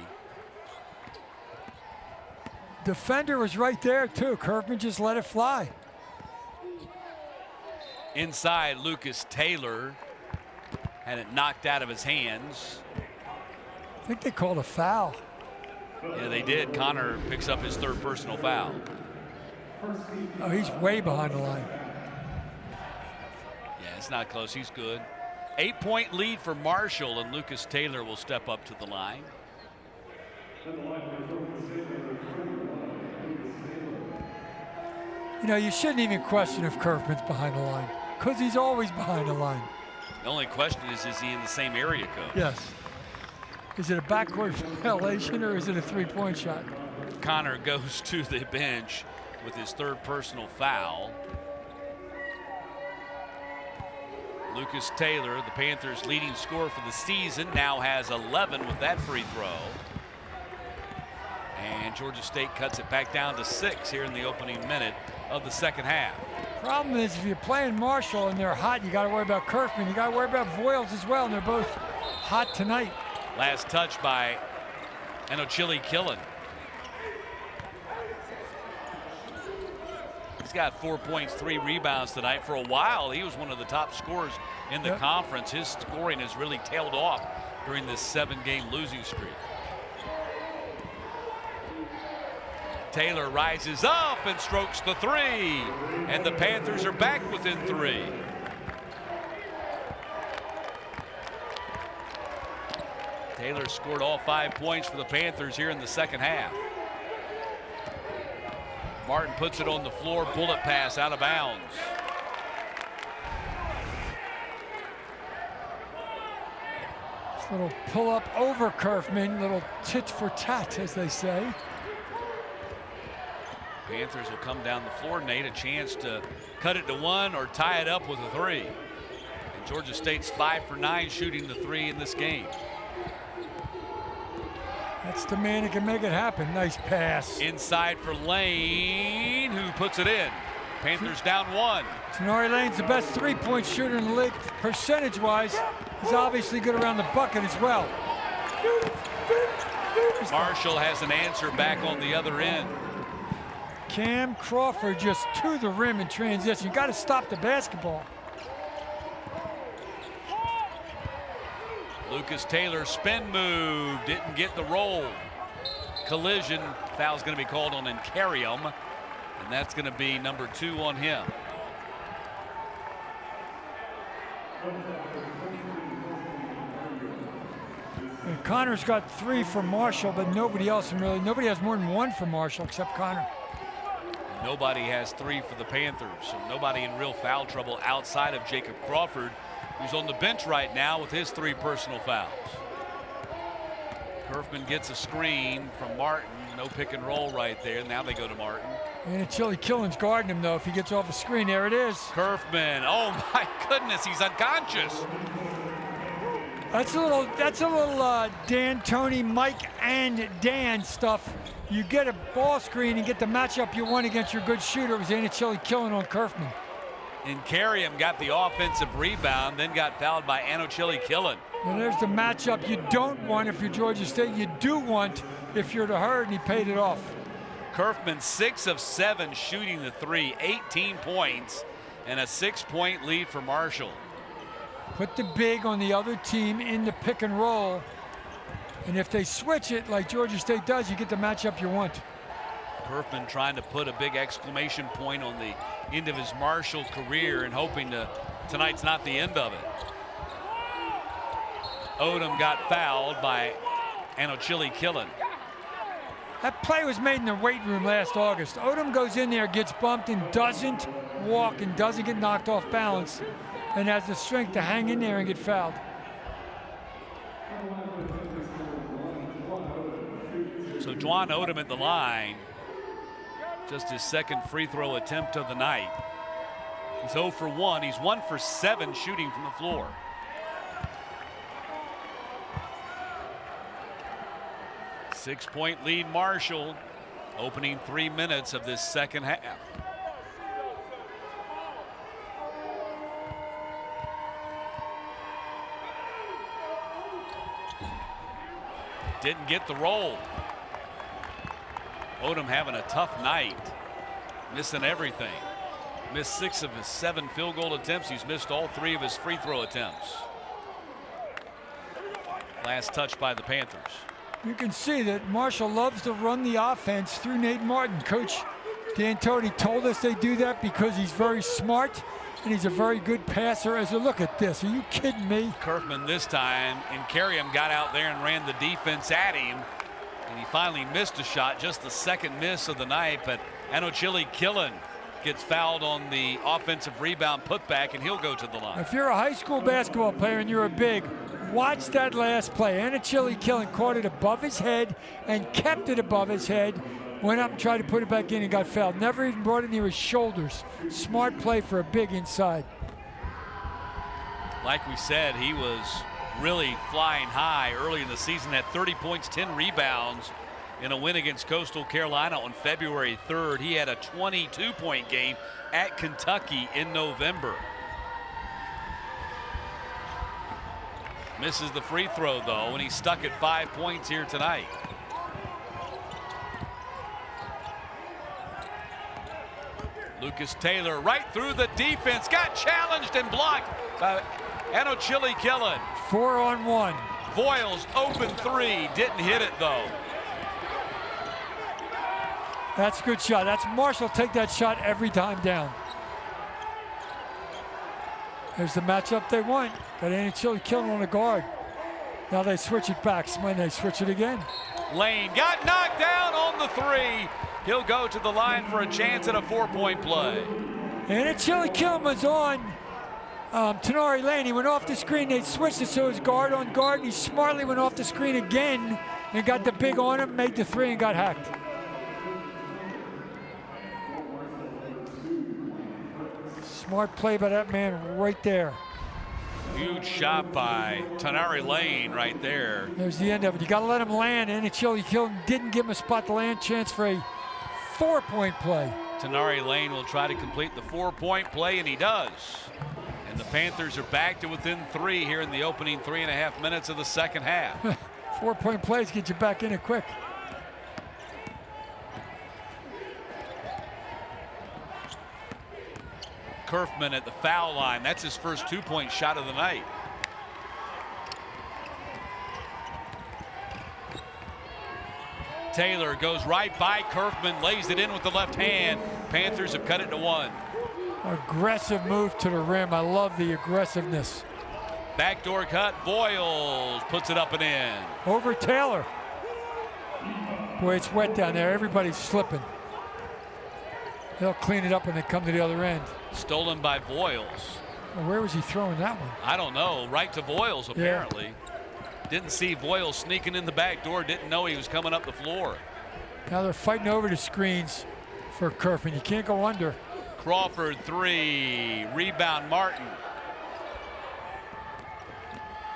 Defender was right there, too. Kerfman just let it fly. Inside, Lucas Taylor had it knocked out of his hands. I think they called a foul. Yeah, they did. Connor picks up his 3rd personal foul. Oh, he's way behind the line. Yeah, it's not close. He's good. 8-point lead for Marshall, and Lucas Taylor will step up to the line. You know, you shouldn't even question if Kerfman's behind the line, because he's always behind the line. The only question is he in the same area code? Yes. Is it a backcourt violation or is it a 3-point shot? Connor goes to the bench with his 3rd personal foul. Lucas Taylor, the Panthers' leading scorer for the season, now has 11 with that free throw. And Georgia State cuts it back down to 6 here in the opening minute of the second half. Problem is, if you're playing Marshall and they're hot, you got to worry about Kerfman. You got to worry about Voyles as well, and they're both hot tonight. Last touch by Anochili Killen. He's got 4 points, 3 rebounds tonight. For a while, he was one of the top scorers in the conference. His scoring has really tailed off during this 7-game losing streak. Taylor rises up and strokes the 3, and the Panthers are back within 3. Taylor scored all 5 points for the Panthers here in the second half. Martin puts it on the floor, bullet pass out of bounds. This little pull up over Kerfman, little tit for tat, as they say. Panthers will come down the floor, Nate, a chance to cut it to 1 or tie it up with a 3. And Georgia State's 5 for 9 shooting the 3 in this game. That's the man who can make it happen. Nice pass. Inside for Lane, who puts it in. Panthers down 1. Tenori Lane's the best 3-point shooter in the league percentage-wise. He's obviously good around the bucket as well. Marshall has an answer back on the other end. Cam Crawford just to the rim in transition. You got to stop the basketball. Lucas Taylor spin move, didn't get the roll. Collision, foul's going to be called on Incarium, and that's going to be number 2 on him. And Connor's got 3 for Marshall, but nobody else, nobody has more than 1 for Marshall except Connor. Nobody has 3 for the Panthers, so nobody in real foul trouble outside of Jacob Crawford, who's on the bench right now with his 3 personal fouls. Kerfman gets a screen from Martin. No pick and roll right there. Now they go to Martin. And Chili Killen's guarding him, though. If he gets off a screen, there it is. Kerfman. Oh, my goodness. He's unconscious. That's a little Dan, Tony, Mike, and Dan stuff. You get a ball screen and get the matchup you want against your good shooter. It was Anochili Killen on Kerfman. Incarium got the offensive rebound, then got fouled by Anochili Killen. And there's the matchup you don't want if you're Georgia State. You do want if you're the Herd, and he paid it off. Kerfman 6 of 7 shooting the three, 18 points, and a 6-point lead for Marshall. Put the big on the other team in the pick and roll. And if they switch it like Georgia State does, you get the matchup you want. Kerfman trying to put a big exclamation point on the end of his Marshall career and hoping tonight's not the end of it. Odom got fouled by Anochili Killen. That play was made in the weight room last August. Odom goes in there, gets bumped, and doesn't walk and doesn't get knocked off balance, and has the strength to hang in there and get fouled. So Juwan Odom at the line. Just his second free throw attempt of the night. He's 0 for 1. He's 1 for 7 shooting from the floor. Six-point lead Marshall, opening 3 minutes of this second half. Didn't get the roll. Odom having a tough night, missing everything. Missed 6 of his 7 field goal attempts. He's missed all 3 of his free throw attempts. Last touch by the Panthers. You can see that Marshall loves to run the offense through Nate Martin. Coach D'Antoni told us they do that because he's very smart and he's a very good passer. As a look at this, are you kidding me? Kerfman this time, and Carriam got out there and ran the defense at him, and he finally missed a shot, just the second miss of the night. But Anochili Killen gets fouled on the offensive rebound putback, and he'll go to the line. If you're a high school basketball player and you're a big, watch that last play. Anochili Killen caught it above his head and kept it above his head. Went up and tried to put it back in and got fouled. Never even brought it near his shoulders. Smart play for a big inside. Like we said, he was really flying high early in the season. Had 30 points, 10 rebounds in a win against Coastal Carolina on February 3rd. He had a 22-point game at Kentucky in November. Misses the free throw, though, and he's stuck at 5 points here tonight. Lucas Taylor right through the defense, got challenged and blocked by Anochili Killen. 4-on-1. Voyles open 3, didn't hit it though. That's a good shot. That's Marshall take that shot every time down. There's the matchup they want. Got Anochili Killen on the guard. Now they switch it back. When they switch it again. Lane got knocked down on the 3. He'll go to the line for a chance at a 4-point play. Anochili Killen was on Tenari Lane. He went off the screen. They switched it so it was guard on guard. And he smartly went off the screen again and got the big on him, made the 3 and got hacked. Smart play by that man right there. Huge shot by Tenari Lane right there. There's the end of it. You got to let him land. Anochili Killen didn't give him a spot to land. Chance for a 4-point play. Tenari Lane will try to complete the 4-point play, and he does. And the Panthers are back to within 3 here in the opening 3.5 minutes of the second half. 4-point plays get you back in it quick. Kerfman at the foul line. That's his first 2-point shot of the night. Taylor goes right by Kerfman, lays it in with the left hand. Panthers have cut it to 1. Aggressive move to the rim. I love the aggressiveness. Backdoor cut. Voyles puts it up and in. Over Taylor. Boy, it's wet down there. Everybody's slipping. They'll clean it up when they come to the other end. Stolen by Voyles. Well, where was he throwing that one? I don't know. Right to Voyles, apparently. Yeah. Didn't see Voyles sneaking in the back door. Didn't know he was coming up the floor. Now they're fighting over the screens for Kerfman. You can't go under. Crawford 3. Rebound Martin.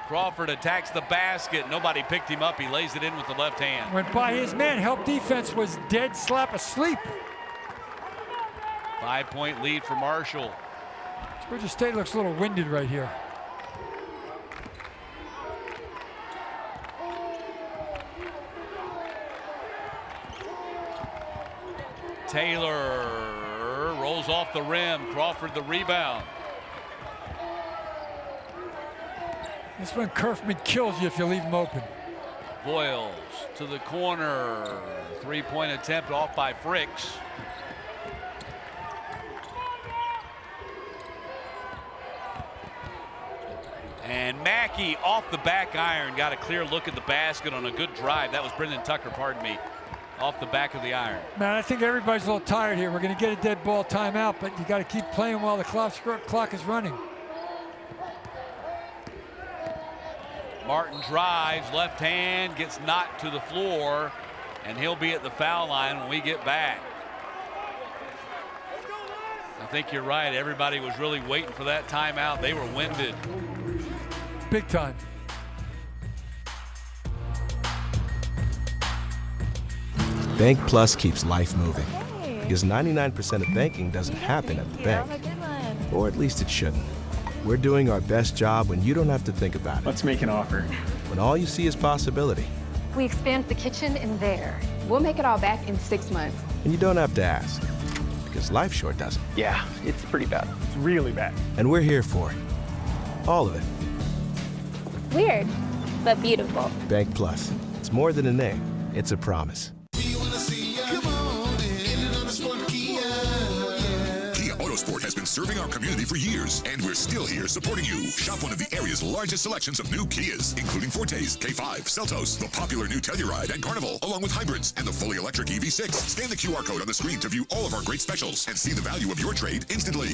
Crawford attacks the basket. Nobody picked him up. He lays it in with the left hand. Went by his man. Help defense was dead slap asleep. 5-point lead for Marshall. Georgia State looks a little winded right here. Taylor rolls off the rim. Crawford the rebound. This one Kerfman kills you if you leave him open. Voyles to the corner. Three-point attempt off by Fricks. And Mackey off the back iron. Got a clear look at the basket on a good drive. That was Brendan Tucker, pardon me. Off the back of the iron. Man, I think everybody's a little tired here. We're going to get a dead ball timeout, but you got to keep playing while the clock is running. Martin drives, left hand, gets knocked to the floor, and he'll be at the foul line when we get back. I think you're right. Everybody was really waiting for that timeout. They were winded. Big time. Bank Plus keeps life moving. Because 99% of banking doesn't happen at the bank. Or at least it shouldn't. We're doing our best job when you don't have to think about it. Let's make an offer. When all you see is possibility. We expand the kitchen in there. We'll make it all back in 6 months. And you don't have to ask. Because life sure doesn't. Yeah, it's pretty bad. It's really bad. And we're here for it. All of it. Weird, but beautiful. Bank Plus. It's more than a name. It's a promise. Autosport has been serving our community for years, and we're still here supporting you. Shop one of the area's largest selections of new Kias, including Fortes, K5, Seltos, the popular new Telluride and Carnival, along with hybrids and the fully electric EV6. Scan the QR code on the screen to view all of our great specials and see the value of your trade instantly.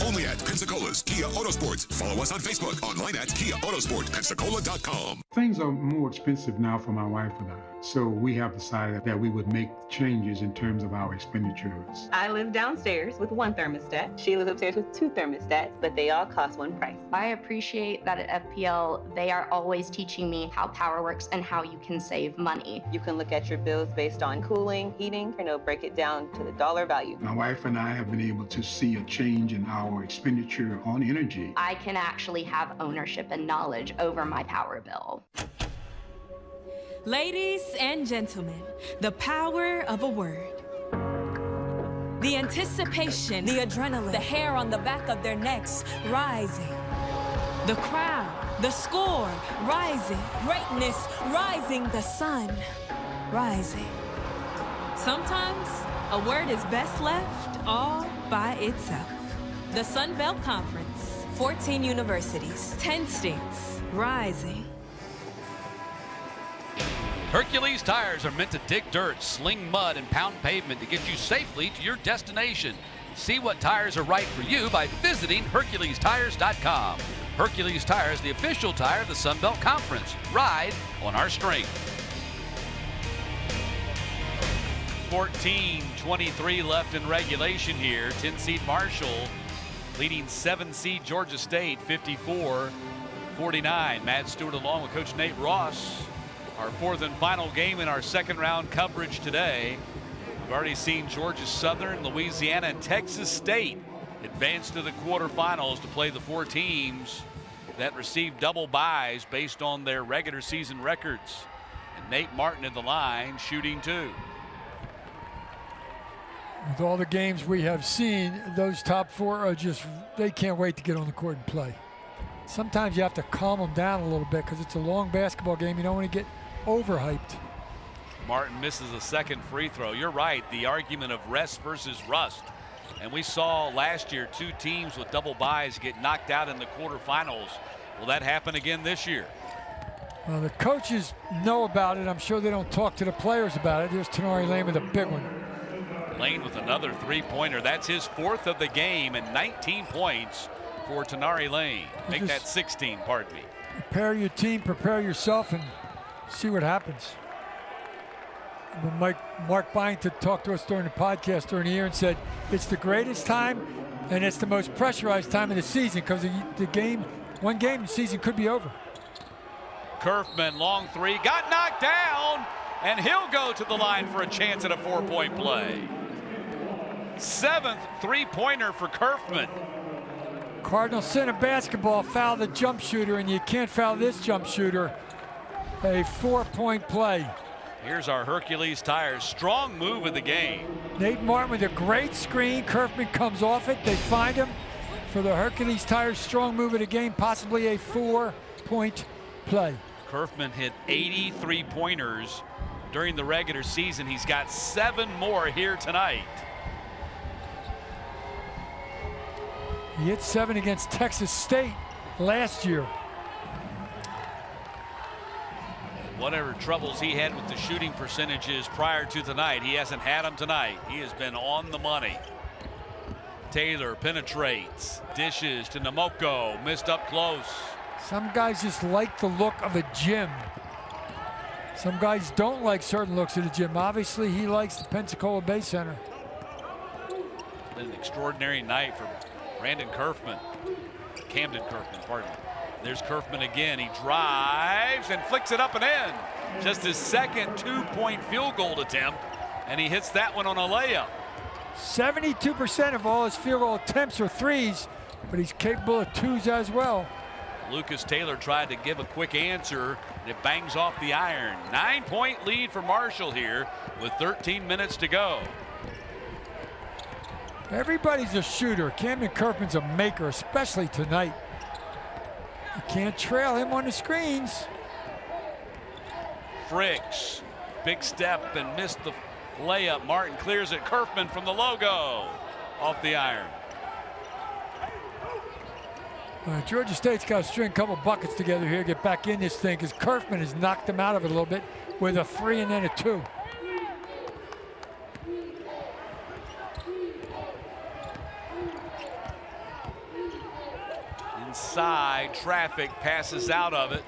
Only at Pensacola's Kia Autosports. Follow us on Facebook, online at Kia Autosport, Pensacola.com. Things are more expensive now for my wife and I, so we have decided that we would make changes in terms of our expenditures. I live downstairs with one thermostat. She lives upstairs with two thermostats, but they all cost one price. I appreciate that at FPL, they are always teaching me how power works and how you can save money. You can look at your bills based on cooling, heating, and it'll break it down to the dollar value. My wife and I have been able to see a change in our expenditure on energy. I can actually have ownership and knowledge over my power bill. Ladies and gentlemen, the power of a word. The anticipation, the adrenaline, the hair on the back of their necks rising. The crowd, the score rising. Greatness rising, the sun rising. Sometimes a word is best left all by itself. The Sun Belt Conference, 14 universities, 10 states, rising. Hercules tires are meant to dig dirt, sling mud, and pound pavement to get you safely to your destination. See what tires are right for you by visiting HerculesTires.com. Hercules Tires, the official tire of the Sun Belt Conference. Ride on our strength. 14:23 left in regulation here. 10-seed Marshall leading 7-seed Georgia State 54-49. Matt Stewart along with Coach Nate Ross. Our fourth and final game in our second round coverage today. We've already seen Georgia Southern, Louisiana, and Texas State advance to the quarterfinals to play the four teams that received double byes based on their regular season records. And Nate Martin at the line shooting two. With all the games we have seen, those top four are just, they can't wait to get on the court and play. Sometimes you have to calm them down a little bit because it's a long basketball game. You don't want to get overhyped. Martin misses a second free throw. You're right, the argument of rest versus rust. And we saw last year two teams with double byes get knocked out in the quarterfinals. Will that happen again this year? Well, the coaches know about it. I'm sure they don't talk to the players about it. There's Tenari Lane with a big one. Lane with another three-pointer. That's his fourth of the game and 19 points for Tenari Lane. Make that 16, pardon me. Prepare your team, prepare yourself, and see what happens. When Mark Byington talked to us during the podcast during the year and said it's the greatest time and it's the most pressurized time of the season because the game, one game, the season could be over. Kerfman, long three, got knocked down, and he'll go to the line for a chance at a four-point play. Seventh three-pointer for Kerfman. Cardinal sin of basketball, foul the jump shooter, and you can't foul this jump shooter. A 4-point play. Here's our Hercules Tires strong move of the game. Nate Martin with a great screen. Kerfman comes off it. They find him for the Hercules Tires strong move of the game, possibly a 4-point play. Kerfman hit 80 3-pointers during the regular season. He's got 7 more here tonight. He hit 7 against Texas State last year. Whatever troubles he had with the shooting percentages prior to tonight, he hasn't had them tonight. He has been on the money. Taylor penetrates, dishes to Namoko, missed up close. Some guys just like the look of a gym. Some guys don't like certain looks of the gym. Obviously, he likes the Pensacola Bay Center. Been an extraordinary night for Brandon Kerfman. Camden Kerfman, pardon me. There's Kerfman again. He drives and flicks it up and in. Just his second 2-point field goal attempt, and he hits that one on a layup. 72% of all his field goal attempts are threes, but he's capable of twos as well. Lucas Taylor tried to give a quick answer, and it bangs off the iron. 9-point lead for Marshall here with 13 minutes to go. Everybody's a shooter. Camden Kerfman's a maker, especially tonight. You can't trail him on the screens. Fricks, big step and missed the layup. Martin clears it. Kerfman from the logo off the iron. Georgia State's got to string a couple buckets together here, get back in this thing, because Kerfman has knocked them out of it a little bit with a 3 and then a 2. Inside, traffic passes out of it.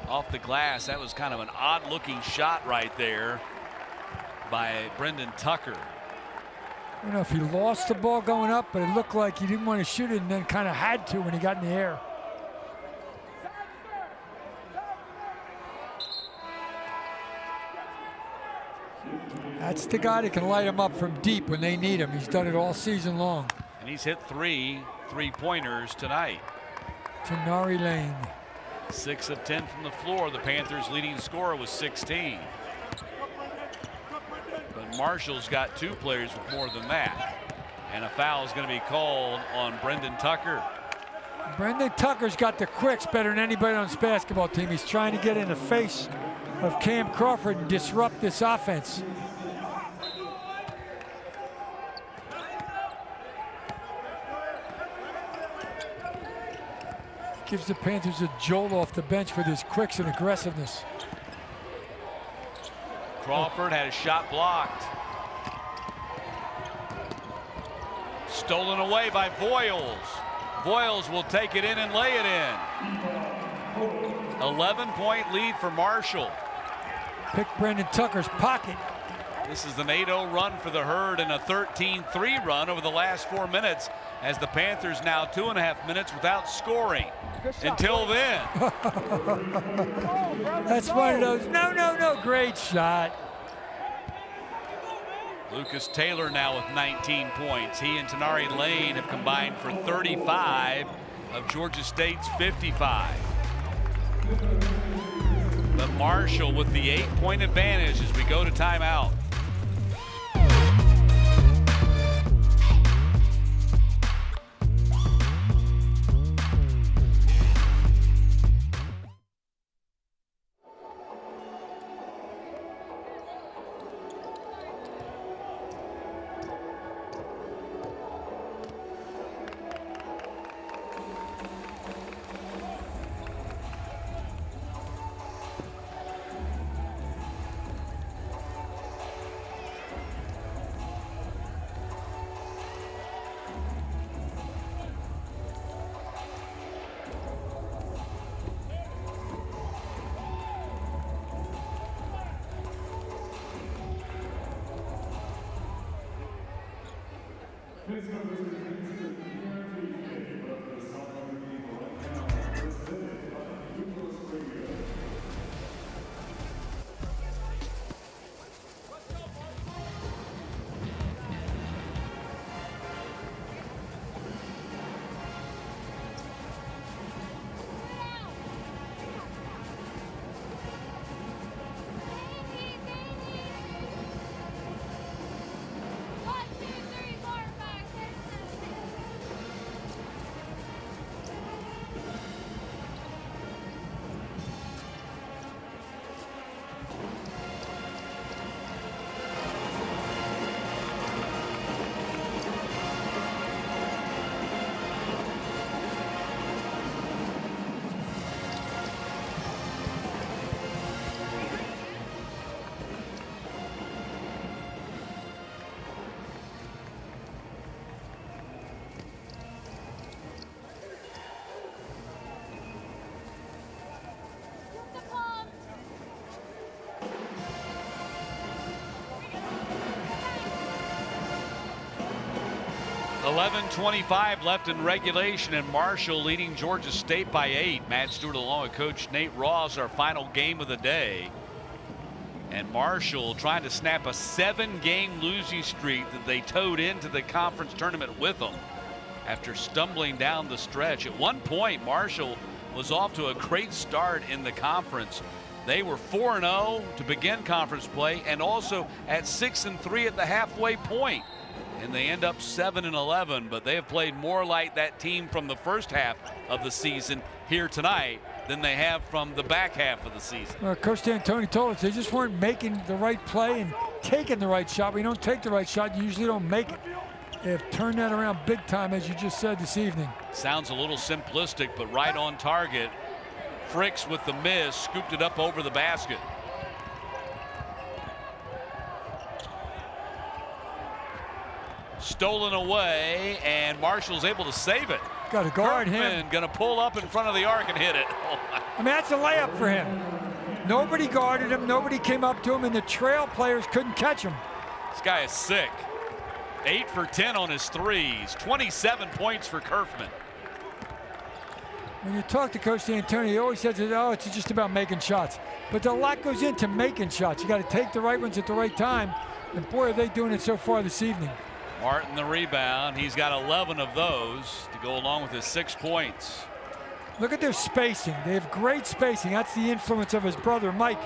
Off the glass, that was kind of an odd looking shot right there by Brendan Tucker. I don't know if he lost the ball going up, but it looked like he didn't want to shoot it and then kind of had to when he got in the air. That's the guy that can light them up from deep when they need him. He's done it all season long. And he's hit 3 3-pointers tonight. Tenari Lane. 6 of 10 from the floor. The Panthers' leading scorer was 16. But Marshall's got 2 players with more than that. And a foul is going to be called on Brendan Tucker. Brendan Tucker's got the quicks better than anybody on this basketball team. He's trying to get in the face of Cam Crawford and disrupt this offense. Gives the Panthers a jolt off the bench with his quicks and aggressiveness. Crawford had a shot blocked. Stolen away by Voyles. Voyles will take it in and lay it in. 11-point lead for Marshall. Pick Brendan Tucker's pocket. This is an 8-0 run for the Herd and a 13-3 run over the last 4 minutes, as the Panthers now 2.5 minutes without scoring. Until then. That's one of those, no, great shot. Lucas Taylor now with 19 points. He and Tenari Lane have combined for 35 of Georgia State's 55. But Marshall with the 8-point advantage as we go to timeout. 11:25 left in regulation, and Marshall leading Georgia State by 8. Matt Stewart along with Coach Nate Ross, our final game of the day. And Marshall trying to snap a 7-game losing streak that they towed into the conference tournament with them after stumbling down the stretch. At one point, Marshall was off to a great start in the conference. They were 4-0 to begin conference play, and also at 6-3 at the halfway point. And they end up 7-11, but they have played more like that team from the first half of the season here tonight than they have from the back half of the season. Coach D'Antoni told us they just weren't making the right play and taking the right shot. When you don't take the right shot, you usually don't make it. They have turned that around big time, as you just said this evening. Sounds a little simplistic, but right on target. Fricks with the miss, scooped it up over the basket. Stolen away, and Marshall's able to save it. Got to guard him. Going to pull up in front of the arc and hit it. I mean, that's a layup for him. Nobody guarded him. Nobody came up to him, and the trail players couldn't catch him. This guy is sick. 8 for 10 on his threes. 27 points for Kerfman. When you talk to Coach D'Antoni, he always says, oh, it's just about making shots. But a lot goes into making shots. You got to take the right ones at the right time. And boy, are they doing it so far this evening. Martin the rebound. He's got 11 of those to go along with his 6 points. Look at their spacing. They have great spacing. That's the influence of his brother Mike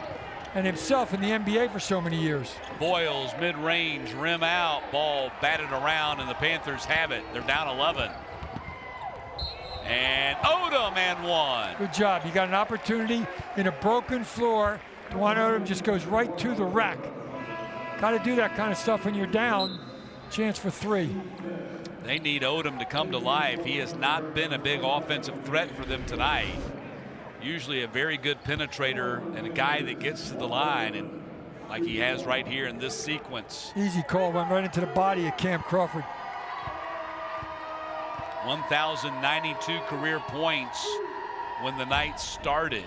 and himself in the NBA for so many years. Voyles mid-range, rim out, ball batted around, and the Panthers have it. They're down 11. And Odom and one. Good job. You got an opportunity in a broken floor. Dwan Odom just goes right to the rack. Got to do that kind of stuff when you're down. Chance for 3. They need Odom to come to life. He has not been a big offensive threat for them tonight. Usually a very good penetrator and a guy that gets to the line, and like he has right here in this sequence. Easy call, went right into the body of Cam Crawford. 1,092 career points when the night started.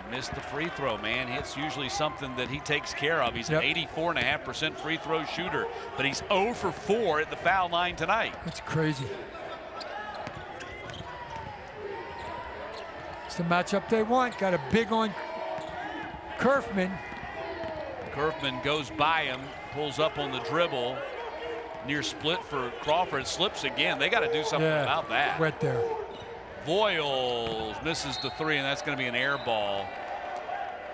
Missed the free throw, man. It's usually something that he takes care of. He's an 84.5% free throw shooter, but he's 0 for 4 at the foul line tonight. That's crazy. It's the matchup they want. Got a big on Kerfman. Kerfman goes by him, pulls up on the dribble. Near split for Crawford, slips again. They got to do something about that. Wet there. Voyles misses the 3, and that's going to be an air ball.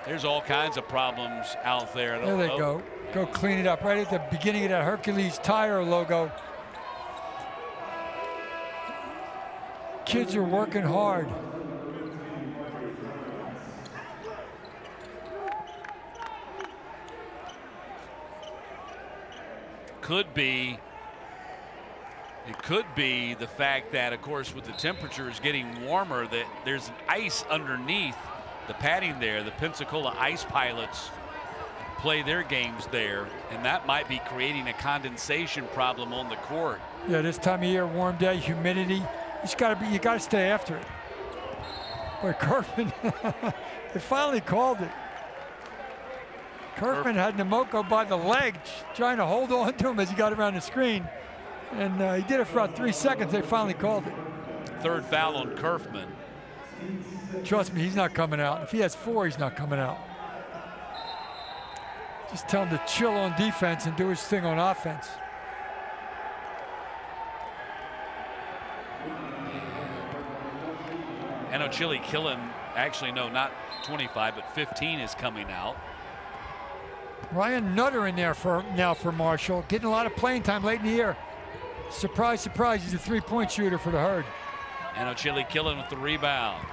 There's all kinds of problems out there. There they go. Go clean it up right at the beginning of that Hercules Tire logo. Kids are working hard. It could be the fact that, of course, with the temperatures getting warmer, that there's ice underneath the padding there. The Pensacola Ice Pilots play their games there, and that might be creating a condensation problem on the court. Yeah, this time of year, warm day, humidity. You got to stay after it. Boy, Kerfman, they finally called it. Kerfman had Namoko by the leg, trying to hold on to him as he got around the screen. And he did it for about 3 seconds. They finally called it. 3rd foul on Kerfman. Trust me, he's not coming out. If he has 4, he's not coming out. Just tell him to chill on defense and do his thing on offense. And Ochili Killen, actually, no, not 25, but 15 is coming out. Ryan Nutter in there for Marshall. Getting a lot of playing time late in the year. Surprise, surprise, he's a 3-point shooter for the Herd. And Ochili Killen with the rebound.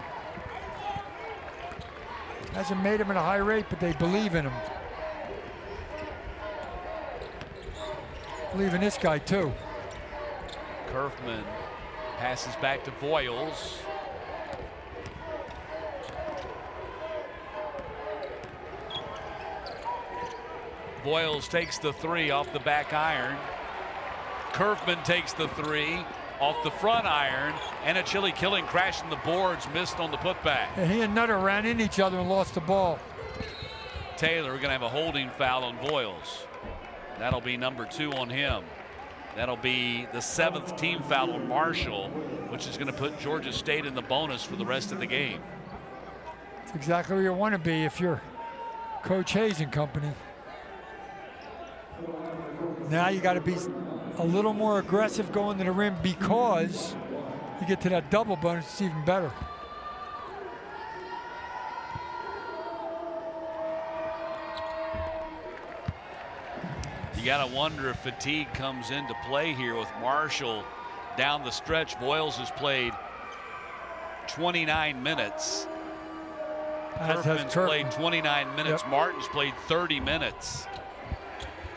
Hasn't made him at a high rate, but they believe in him. Believe in this guy, too. Kerfman passes back to Voyles. Voyles takes the 3 off the back iron. Kerfman takes the 3 off the front iron, and Ochili Killen crashing the boards, missed on the putback. Yeah, he and Nutter ran into each other and lost the ball. Taylor, we're going to have a holding foul on Voyles. That'll be number 2 on him. That'll be the 7th team foul on Marshall, which is going to put Georgia State in the bonus for the rest of the game. It's exactly where you want to be if you're Coach Hayes and company. Now you got to be a little more aggressive going to the rim because you get to that double bonus, it's even better. You got to wonder if fatigue comes into play here with Marshall down the stretch. Voyles has played 29 minutes. Kerfman's played 29 minutes. Yep. Martin's played 30 minutes.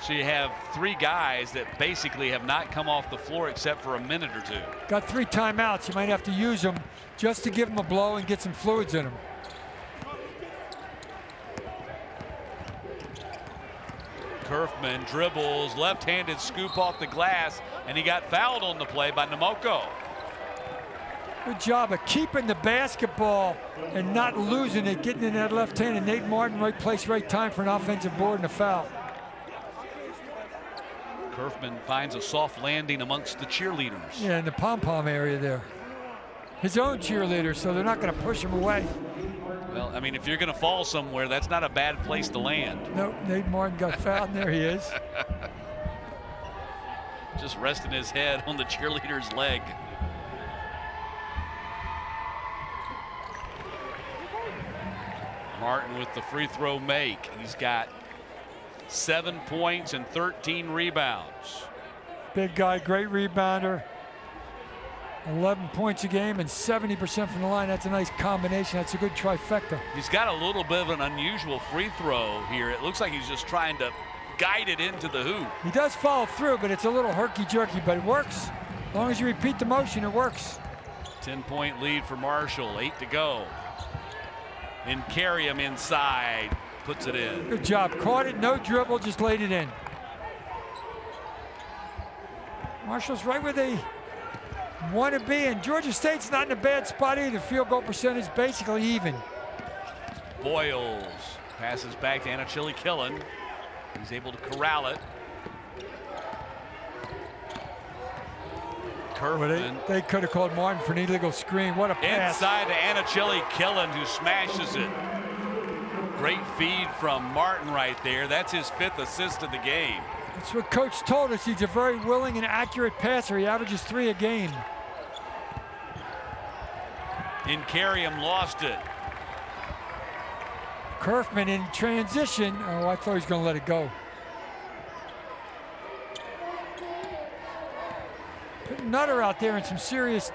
So you have 3 guys that basically have not come off the floor except for a minute or 2. Got 3 timeouts. You might have to use them just to give them a blow and get some fluids in them. Kerfman dribbles, left-handed scoop off the glass, and he got fouled on the play by Namoko. Good job of keeping the basketball and not losing it, getting in that left hand, and Nate Martin, right place, right time for an offensive board and a foul. Kerfman finds a soft landing amongst the cheerleaders. Yeah, in the pom-pom area there. His own cheerleaders, so they're not going to push him away. Well, I mean, if you're going to fall somewhere, that's not a bad place to land. Nope, Nate Martin got fouled, and there he is. Just resting his head on the cheerleader's leg. Martin with the free throw make. He's got 7 points and 13 rebounds. Big guy, great rebounder. 11 points a game and 70% from the line. That's a nice combination. That's a good trifecta. He's got a little bit of an unusual free throw here. It looks like he's just trying to guide it into the hoop. He does follow through, but it's a little herky-jerky, but it works. As long as you repeat the motion, it works. 10-point lead for Marshall, 8 to go. And carry him inside, puts it in. Good job, caught it, no dribble, just laid it in. Marshall's right where they want to be, and Georgia State's not in a bad spot either. Field goal percentage basically even. Voyles passes back to Anachili Killen. He's able to corral it. Well, they could have called Martin for an illegal screen. What a pass. Inside to Anachili Killen, who smashes it. Great feed from Martin right there. That's his 5th assist of the game. That's what Coach told us. He's a very willing and accurate passer. He averages 3 a game. Incarium lost it. Kerfman in transition. Oh, I thought he was going to let it go. Put Nutter out there in some serious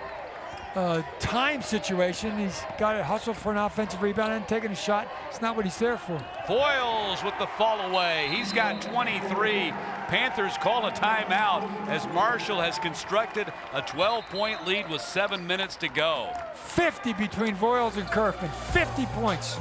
time situation. He's got to hustle for an offensive rebound and taking a shot. It's not what he's there for. Voyles with the fall away. He's got 23. Panthers call a timeout as Marshall has constructed a 12-point lead with 7 minutes to go. 50 between Voyles and Kerfman. 50 points.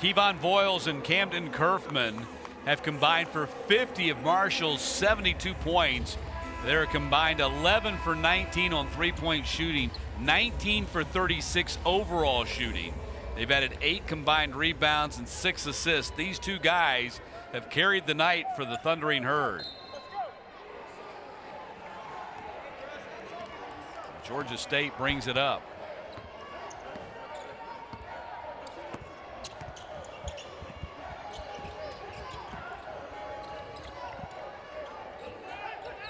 Kevon Voyles and Camden Kerfman have combined for 50 of Marshall's 72 points. They're combined 11 for 19 on three-point shooting, 19 for 36 overall shooting. They've added 8 combined rebounds and 6 assists. These two guys have carried the night for the Thundering Herd. Georgia State brings it up.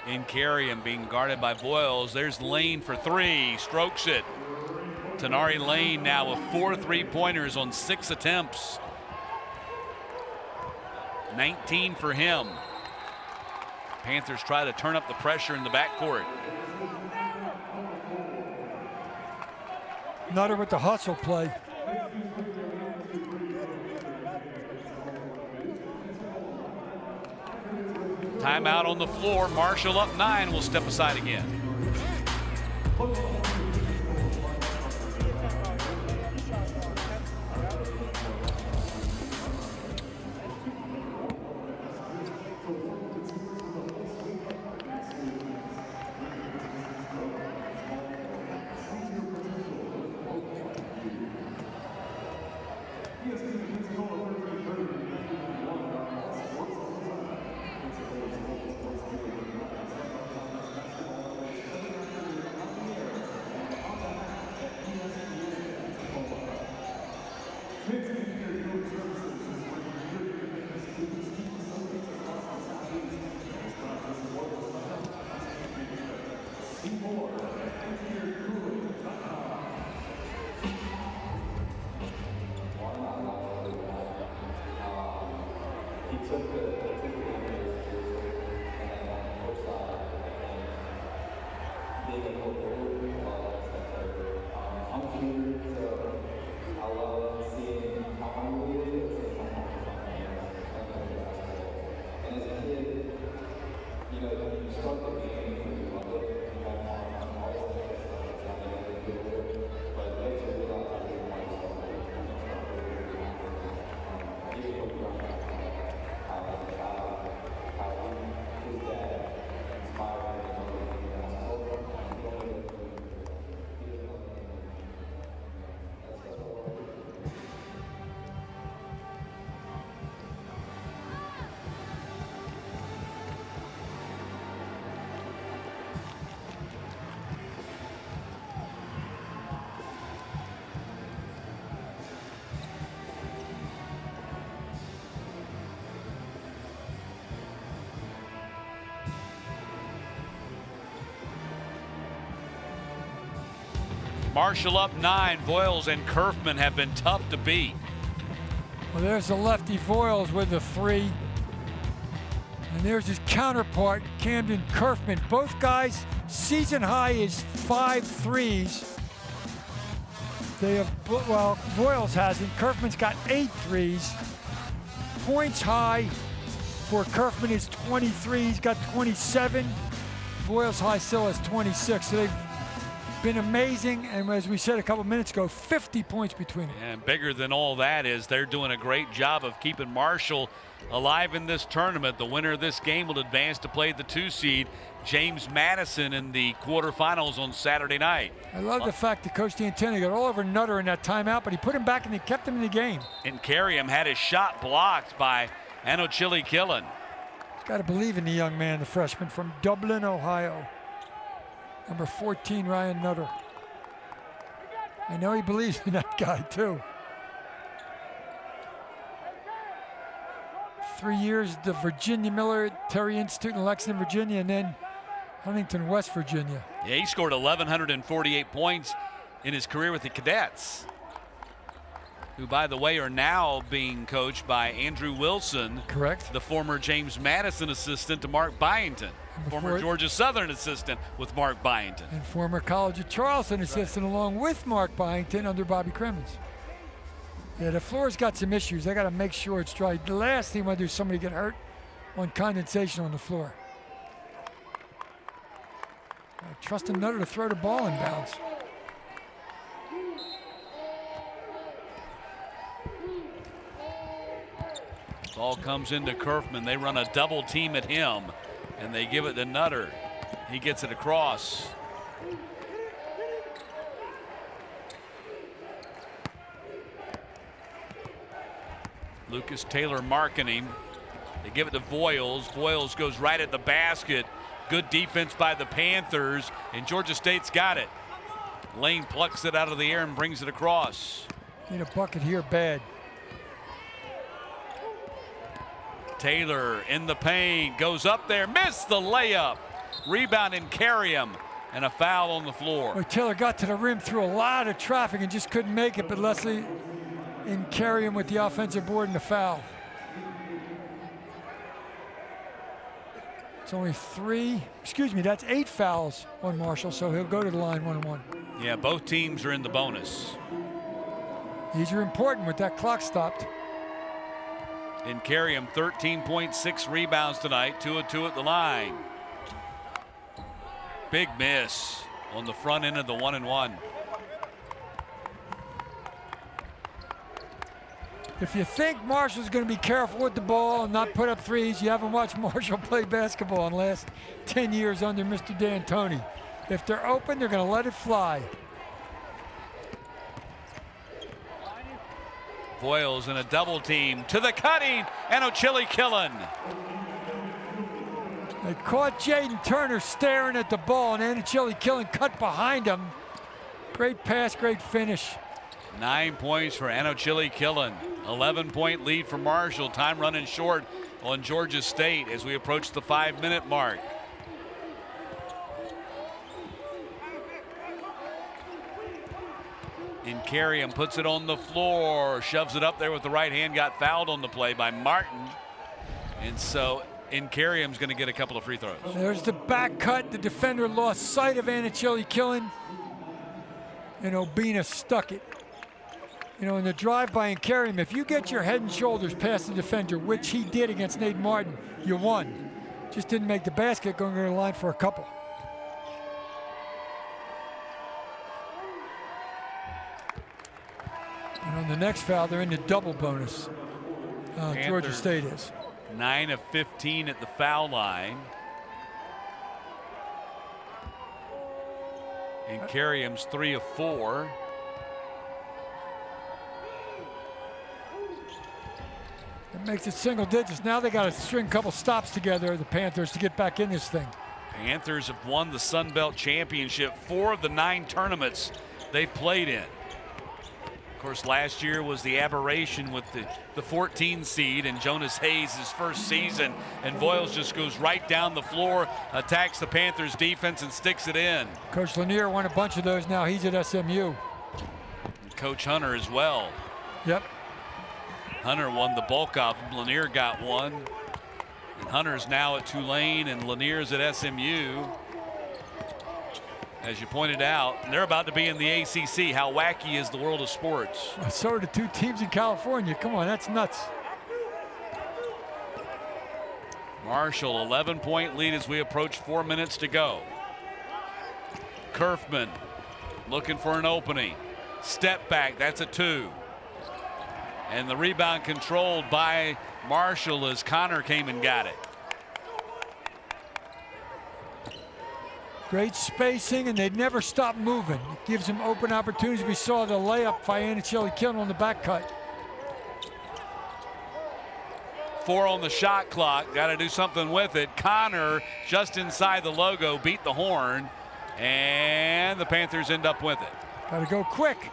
In carry and being guarded by Voyles. There's Lane for 3, strokes it. Tanari Lane now with 4 3-pointers on 6 attempts. 19 for him. Panthers try to turn up the pressure in the backcourt. Nutter with the hustle play. Timeout on the floor. Marshall up 9 will step aside again. Marshall up 9. Voyles and Kerfman have been tough to beat. Well, there's the lefty Voyles with the 3. And there's his counterpart, Camden Kerfman. Both guys, season high is 5 threes. They have, well, Voyles hasn't. Kerfman's got 8 threes. Points high for Kerfman is 23. He's got 27. Voyles high still has 26. So they've been amazing, and as we said a couple minutes ago, 50 points between them. And bigger than all that is they're doing a great job of keeping Marshall alive in this tournament. The winner of this game will advance to play the 2 seed, James Madison, in the quarterfinals on Saturday night. I love the fact that Coach D'Antoni got all over Nutter in that timeout, but he put him back and he kept him in the game. And Carriam had his shot blocked by Anochili Killen. Got to believe in the young man, the freshman from Dublin, Ohio. Number 14, Ryan Nutter. I know he believes in that guy, too. 3 years at the Virginia Military Institute in Lexington, Virginia, and then Huntington, West Virginia. Yeah, he scored 1,148 points in his career with the Cadets, who, by the way, are now being coached by Andrew Wilson. Correct. The former James Madison assistant to Mark Byington. Former Georgia Southern assistant with Mark Byington. And former College of Charleston assistant along with Mark Byington under Bobby Crimmins. Yeah, the floor's got some issues. They got to make sure it's dry. The last thing you want to do is somebody get hurt on condensation on the floor. Trust Nutter to throw the ball in bounds. Ball comes into Kerfman. They run a double team at him, and they give it to Nutter. He gets it across. Lucas Taylor marking him. They give it to Voyles. Voyles goes right at the basket. Good defense by the Panthers, and Georgia State's got it. Lane plucks it out of the air and brings it across. Need a bucket here bad. Taylor in the paint, goes up there, missed the layup. Rebound and carry him, and a foul on the floor. Well, Taylor got to the rim through a lot of traffic and just couldn't make it, but Leslie and carry him with the offensive board and the foul. It's only that's 8 fouls on Marshall, so he'll go to the line 1-1. Yeah, both teams are in the bonus. These are important with that clock stopped. And carry him 13.6 rebounds tonight, 2 of 2 at the line. Big miss on the front end of the 1-and-1. If you think Marshall's going to be careful with the ball and not put up threes, you haven't watched Marshall play basketball in the last 10 years under Mr. D'Antoni. If they're open, they're going to let it fly. Voyles in a double team to the cutting, and Ochille Killen. They caught Jaden Turner staring at the ball, and Ochille Killen cut behind him. Great pass, great finish. 9 points for Ochille Killen. 11-point lead for Marshall. Time running short on Georgia State as we approach the 5-minute mark. And Carriam puts it on the floor, shoves it up there with the right hand, got fouled on the play by Martin. And so Carriam's going to get a couple of free throws. There's the back cut. The defender lost sight of Ochille Killen, and Obina stuck it. You know, in the drive by Carriam, if you get your head and shoulders past the defender, which he did against Nate Martin, you won. Just didn't make the basket, going to the line for a couple. And on the next foul, they're in the double bonus. Georgia State is. 9 of 15 at the foul line. And Carriam's 3 of 4. It makes it single digits. Now they got to string a couple stops together, the Panthers, to get back in this thing. Panthers have won the Sun Belt Championship 4 of the 9 tournaments they've played in. Of course, last year was the aberration with the 14 seed and Jonas Hayes' first season, and Voyles just goes right down the floor, attacks the Panthers defense and sticks it in. Coach Lanier won a bunch of those. Now he's at SMU. And Coach Hunter as well. Yep. Hunter won the bulk of them. Lanier got one. And Hunter's now at Tulane and Lanier's at SMU. As you pointed out, they're about to be in the ACC. How wacky is the world of sports? So are the 2 teams in California. Come on, that's nuts. Marshall, 11-point lead as we approach 4 minutes to go. Kerfman looking for an opening. Step back, that's a 2. And the rebound controlled by Marshall as Connor came and got it. Great spacing, and they'd never stop moving. It gives them open opportunities. We saw the layup by Ochille Killen on the back cut. 4 on the shot clock. Got to do something with it. Connor just inside the logo, beat the horn, and the Panthers end up with it. Got to go quick.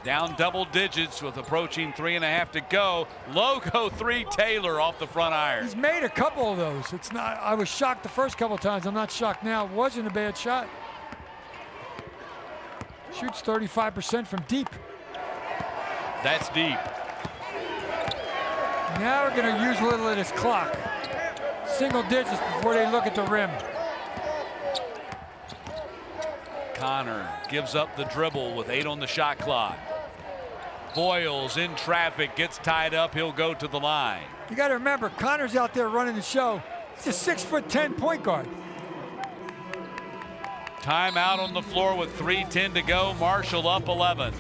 Down double digits with approaching 3.5 to go. Logo 3 Taylor off the front iron. He's made a couple of those. It's not. I was shocked the first couple of times. I'm not shocked now. It wasn't a bad shot. Shoots 35% from deep. That's deep. Now we're going to use a little of this clock. Single digits before they look at the rim. Connor gives up the dribble with 8 on the shot clock. Voyles in traffic, gets tied up. He'll go to the line. You got to remember, Connor's out there running the show. He's a 6'10" point guard. Timeout on the floor with 3:10 to go. Marshall up 11.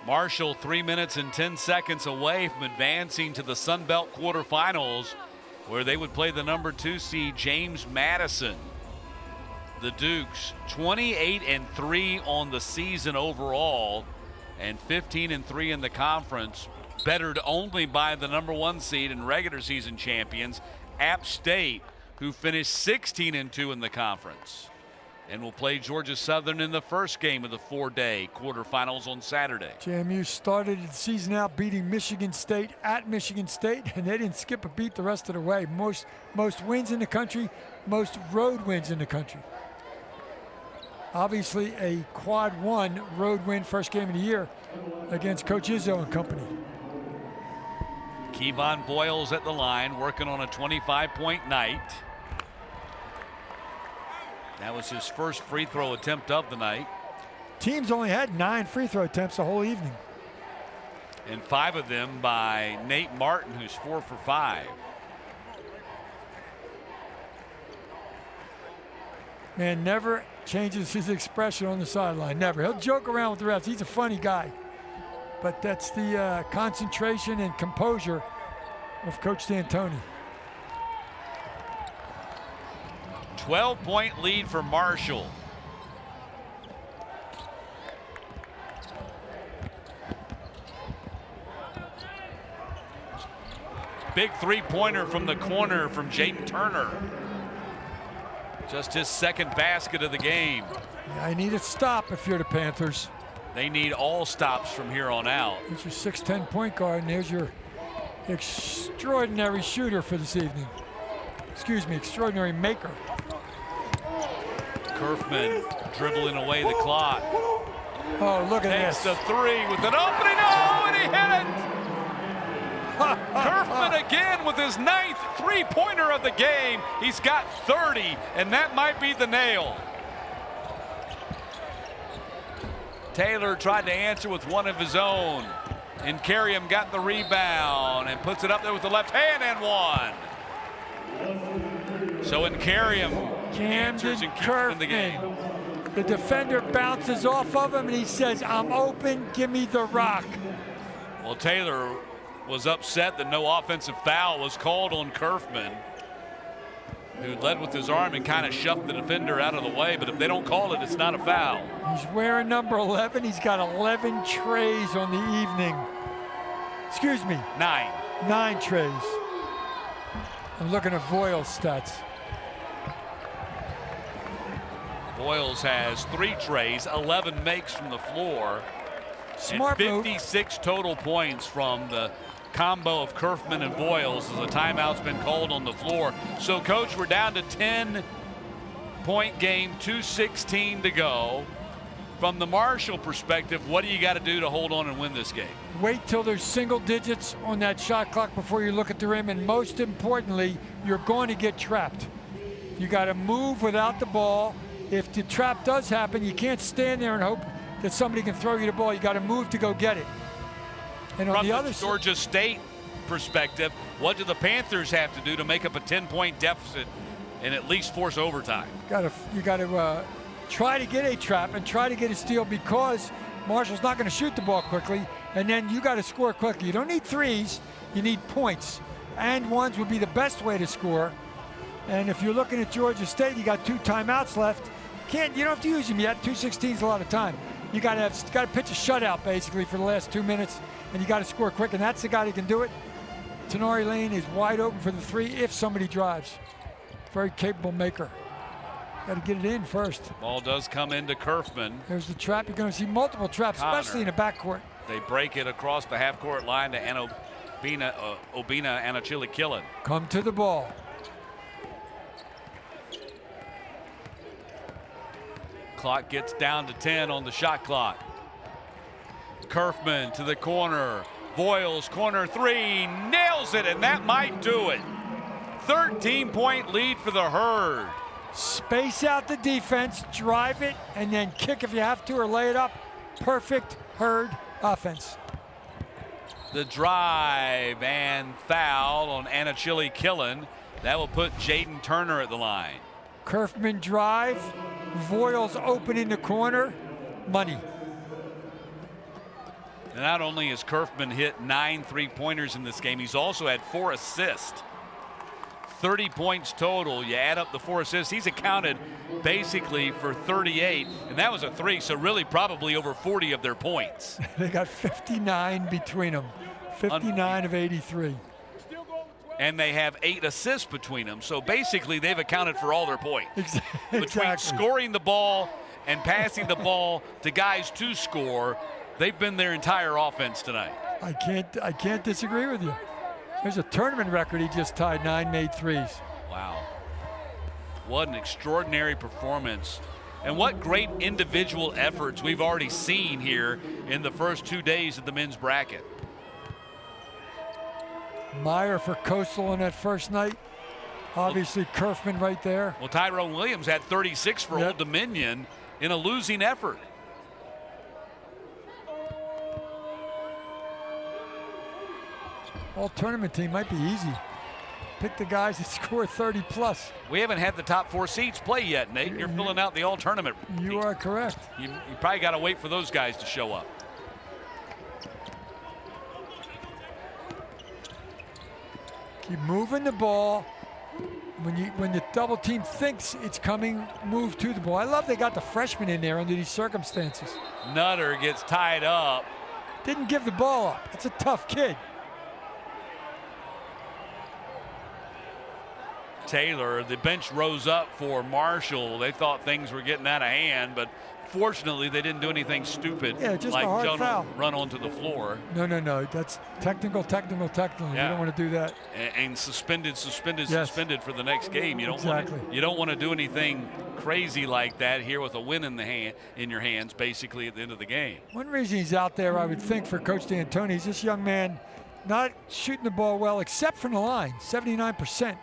Marshall 3 minutes and 10 seconds away from advancing to the Sun Belt quarterfinals, where they would play the number 2 seed James Madison. The Dukes 28-3 on the season overall and 15-3 in the conference, bettered only by the number 1 seed and regular season champions App State, who finished 16-2 in the conference, and will play Georgia Southern in the first game of the 4-day quarterfinals on Saturday. JMU started the season out beating Michigan State at Michigan State, and they didn't skip a beat the rest of the way. Most wins in the country, most road wins in the country. Obviously a quad 1 road win, first game of the year against Coach Izzo and company. Kevon Voyles at the line, working on a 25-point night. That was his first free throw attempt of the night. Teams only had 9 free throw attempts the whole evening. And 5 of them by Nate Martin, who's 4 for 5. Man never changes his expression on the sideline, never. He'll joke around with the refs. He's a funny guy. But that's the concentration and composure of Coach D'Antoni. 12-point lead for Marshall. Big three-pointer from the corner from Jaden Turner. Just his second basket of the game. I need a stop if you're the Panthers. They need all stops from here on out. There's your 6'10" point guard, and there's your extraordinary shooter for this evening. Excuse me, extraordinary maker. Kerfman dribbling away the clock. Oh, look at Takes this. the three with an opening. Oh, and he hit it! Kerfman again with his 9th three-pointer of the game. He's got 30, and that might be the nail. Taylor tried to answer with one of his own. And Carriam got the rebound and puts it up there with the left hand and one. So in Carriam answers and keeps it in the game. The defender bounces off of him and he says, I'm open, give me the rock. Well, Taylor was upset that no offensive foul was called on Kerfman, who led with his arm and kind of shoved the defender out of the way. But if they don't call it, it's not a foul. He's wearing number 11. He's got 11 trays on the evening. Excuse me. 9. 9 trays. I'm looking at Voyles' stats. Voyles has 3 trays, 11 makes from the floor, Smart and 56 total points from the combo of Kerfman and Voyles as a timeout's been called on the floor. So, Coach, we're down to 10-point game, 2:16 to go. From the Marshall perspective, what do you got to do to hold on and win this game? Wait till there's single digits on that shot clock before you look at the rim, and most importantly, you're going to get trapped. You got to move without the ball. If the trap does happen, you can't stand there and hope that somebody can throw you the ball. You got to move to go get it. And on the other side, Georgia State perspective, what do the Panthers have to do to make up a 10-point deficit and at least force overtime? You got to try to get a trap and try to get a steal, because Marshall's not going to shoot the ball quickly, and then you got to score quickly. You don't need threes, you need points, and ones would be the best way to score. And if you're looking at Georgia State, you got 2 timeouts left. You don't have to use them yet. 2:16 is a lot of time. You got to pitch a shutout basically for the last 2 minutes, and you got to score quick, and that's the guy that can do it. Tenori Lane is wide open for the 3 if somebody drives. Very capable maker. Got to get it in first. Ball does come into Kerfman. There's the trap. You're going to see multiple traps, especially in the backcourt. They break it across the half-court line to Obina Anachili Killen. Come to the ball. Clock gets down to 10 on the shot clock. Kerfman to the corner. Voyles, corner 3, nails it, and that might do it. 13-point lead for the Herd. Space out the defense, drive it, and then kick if you have to, or lay it up. Perfect Herd offense. The drive and foul on Anachili Killen. That will put Jaden Turner at the line. Kerfman drive, Voyles open in the corner, money. And not only has Kerfman hit 9 3-pointers in this game, he's also had 4 assists. 30 points total. You add up the 4 assists, he's accounted basically for 38, and that was a 3, so really probably over 40 of their points. They got 59 between them, 59 of 83. And they have 8 assists between them, so basically they've accounted for all their points. Exactly. Between scoring the ball and passing the ball to guys to score, they've been their entire offense tonight. I can't disagree with you. There's a tournament record he just tied, 9 made threes. Wow. What an extraordinary performance. And what great individual efforts we've already seen here in the first 2 days of the men's bracket. Meyer for Coastal on that first night. Obviously Kerfman right there. Well, Tyrone Williams had 36 for Old Dominion in a losing effort. All tournament team might be easy. Pick the guys that score 30 plus. We haven't had the top 4 seeds play yet, Nate. You're filling out the all tournament. You are correct. You probably got to wait for those guys to show up. Keep moving the ball. When the double team thinks it's coming, move to the ball. I love they got the freshman in there under these circumstances. Nutter gets tied up. Didn't give the ball up. That's a tough kid. Taylor, the bench rose up for Marshall. They thought things were getting out of hand, but fortunately they didn't do anything stupid, just like a hard foul. Run onto the floor. No. That's technical. Yeah. You don't want to do that. And suspended Yes. for the next game. You don't Exactly. you don't want to do anything crazy like that here with a win in your hands, basically at the end of the game. One reason he's out there, I would think, for Coach D'Antoni is this young man not shooting the ball well, except from the line, 79%.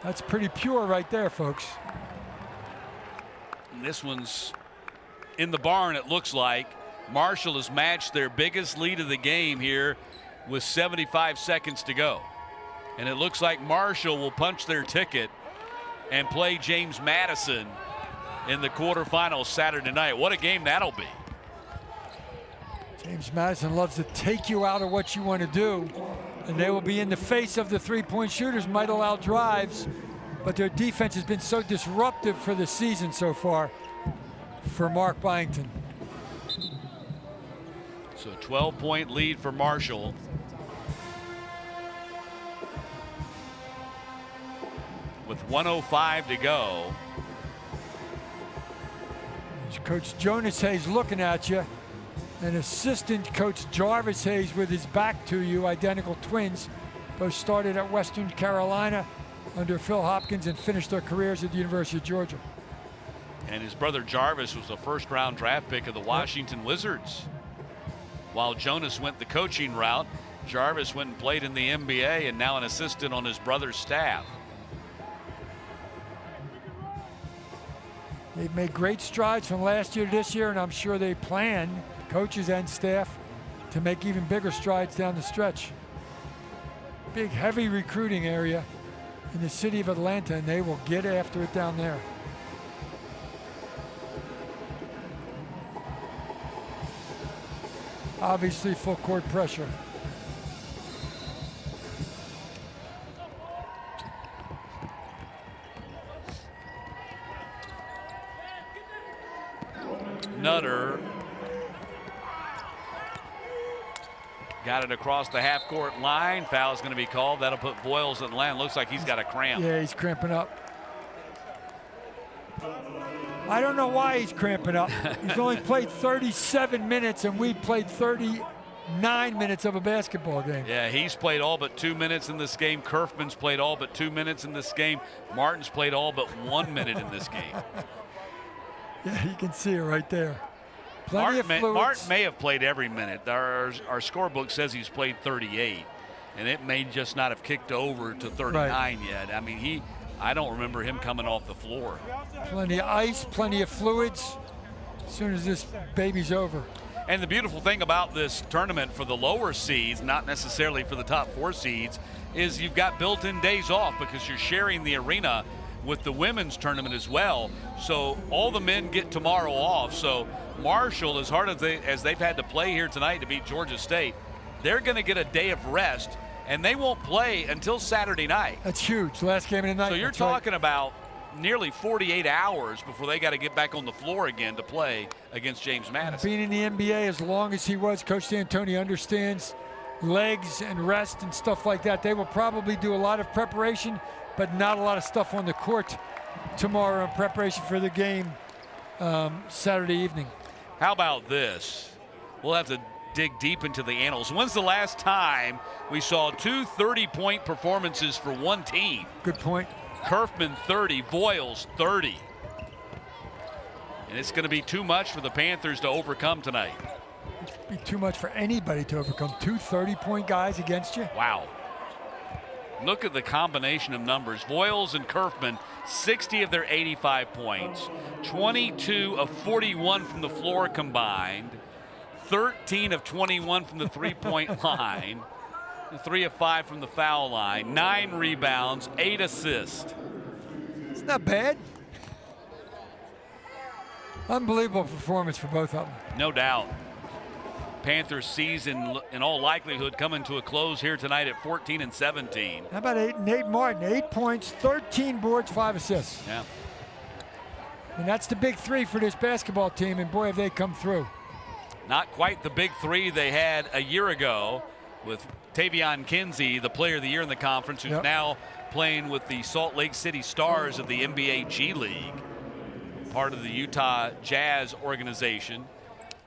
That's pretty pure right there, folks. And this one's in the barn, it looks like. Marshall has matched their biggest lead of the game here with 75 seconds to go. And it looks like Marshall will punch their ticket and play James Madison in the quarterfinals Saturday night. What a game that'll be. James Madison loves to take you out of what you want to do, and they will be in the face of the three-point shooters, might allow drives, but their defense has been so disruptive for the season so far for Mark Byington. So a 12-point lead for Marshall. With 1:05 to go. Coach Jonas Hayes looking at you, and assistant coach Jarvis Hayes with his back to you, identical twins. Both started at Western Carolina under Phil Hopkins and finished their careers at the University of Georgia. And his brother Jarvis was a first-round draft pick of the Washington Wizards. While Jonas went the coaching route, Jarvis went and played in the NBA and now an assistant on his brother's staff. They've made great strides from last year to this year, and I'm sure they plan, coaches and staff, to make even bigger strides down the stretch. Big, heavy recruiting area in the city of Atlanta, and they will get after it down there. Obviously, full court pressure. Nutter got it across the half-court line. Foul's going to be called. That'll put Voyles in the line. Looks like he's got a cramp. Yeah, he's cramping up. I don't know why he's cramping up. He's only played 37 minutes, and we played 39 minutes of a basketball game. Yeah, he's played all but 2 minutes in this game. Kerfman's played all but 2 minutes in this game. Martin's played all but 1 minute in this game. Yeah, you can see it right there. Plenty of fluids. Martin may have played every minute. Our scorebook says he's played 38, and it may just not have kicked over to 39 yet. I mean, I don't remember him coming off the floor. Plenty of ice, plenty of fluids as soon as this baby's over. And the beautiful thing about this tournament for the lower seeds, not necessarily for the top 4 seeds, is you've got built-in days off because you're sharing the arena with the women's tournament as well. So all the men get tomorrow off. So Marshall, as hard as they've had to play here tonight to beat Georgia State, they're going to get a day of rest, and they won't play until Saturday night. That's huge. Last game of the night. So you're talking about nearly 48 hours before they got to get back on the floor again to play against James Madison. Being in the NBA as long as he was, Coach D'Antoni understands legs and rest and stuff like that. They will probably do a lot of preparation, but not a lot of stuff on the court tomorrow in preparation for the game Saturday evening. How about this? We'll have to dig deep into the annals. When's the last time we saw two 30-point performances for one team? Good point. Kerfman 30, Voyles 30. And it's going to be too much for the Panthers to overcome tonight. It'd be too much for anybody to overcome. Two 30-point guys against you. Wow. Look at the combination of numbers. Voyles and Kerfman, 60 of their 85 points, 22 of 41 from the floor combined, 13 of 21 from the three-point line, 3 of 5 from the foul line, 9 rebounds, 8 assists. It's not bad. Unbelievable performance for both of them. No doubt. Panthers season, in all likelihood, coming to a close here tonight at 14-17. How about Nate Martin? 8 points, 13 boards, 5 assists. Yeah. And that's the big three for this basketball team, and boy, have they come through. Not quite the big three they had a year ago with Tavion Kinsey, the player of the year in the conference, who's now playing with the Salt Lake City Stars of the NBA G League, part of the Utah Jazz organization.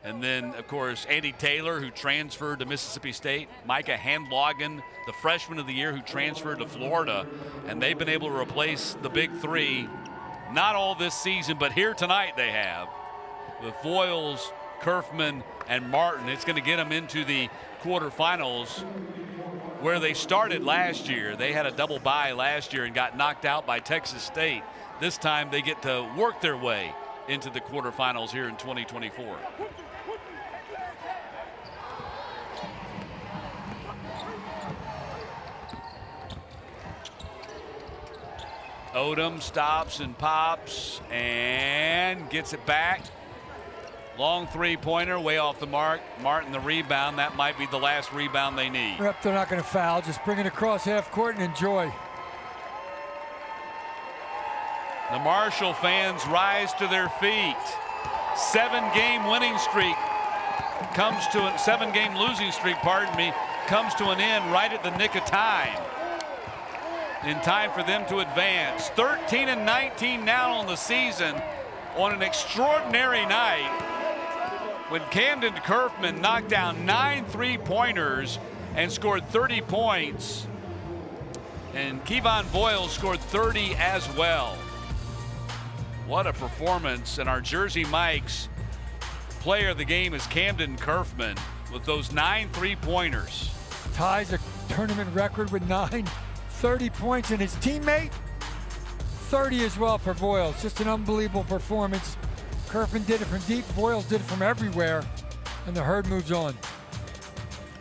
And then, of course, Andy Taylor, who transferred to Mississippi State. Micah Handlogan, the freshman of the year, who transferred to Florida. And they've been able to replace the big three, not all this season, but here tonight they have. With Voyles, Kerfman, and Martin. It's going to get them into the quarterfinals where they started last year. They had a double bye last year and got knocked out by Texas State. This time they get to work their way into the quarterfinals here in 2024. Odom stops and pops and gets it back. Long three-pointer, way off the mark. Martin the rebound. That might be the last rebound they need. Yep, they're not going to foul. Just bring it across half court and enjoy. The Marshall fans rise to their feet. 7-game winning streak comes to a 7-game losing streak, comes to an end right at the nick of time. In time for them to advance. 13-19 now on the season on an extraordinary night when Camden Kerfman knocked down 9 3-pointers and scored 30 points. And Kevon Voyles scored 30 as well. What a performance. And our Jersey Mike's player of the game is Camden Kerfman with those 9 3-pointers. Ties a tournament record with 30 points, and his teammate 30 as well for Voyles. Just an unbelievable performance. Kerfman did it from deep, Voyles did it from everywhere, and the herd moves on.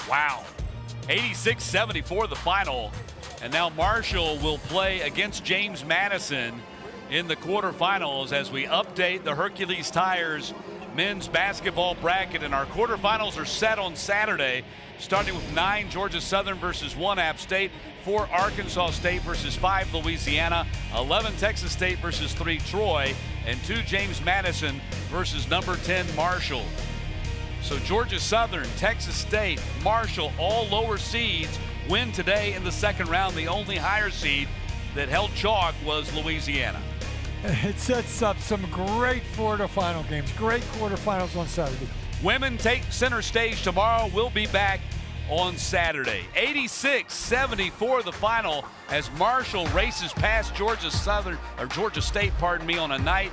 Wow. 86-74 the final. And now Marshall will play against James Madison in the quarterfinals as we update the Hercules Tires men's basketball bracket. And our quarterfinals are set on Saturday, starting with 9 Georgia Southern versus 1 App State, 4 Arkansas State versus 5 Louisiana, 11 Texas State versus 3 Troy, and 2 James Madison versus number 10 Marshall. So Georgia Southern, Texas State, Marshall, all lower seeds win today in the second round. The only higher seed that held chalk was Louisiana. It sets up some great quarterfinal games, great quarterfinals on Saturday. Women take center stage tomorrow. We'll be back on Saturday. 86-74 the final as Marshall races past Georgia State, on a night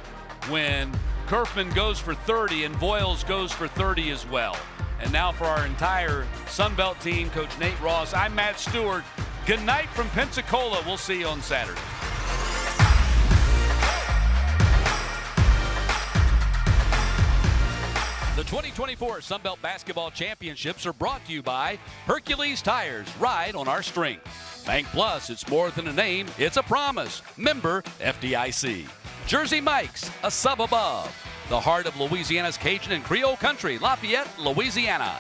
when Kerfman goes for 30 and Voyles goes for 30 as well. And now for our entire Sunbelt team, Coach Nate Ross, I'm Matt Stewart. Good night from Pensacola. We'll see you on Saturday. The 2024 Sunbelt Basketball Championships are brought to you by Hercules Tires. Ride on our strength. Bank Plus, it's more than a name, it's a promise. Member FDIC. Jersey Mike's, a sub above. The heart of Louisiana's Cajun and Creole country, Lafayette, Louisiana.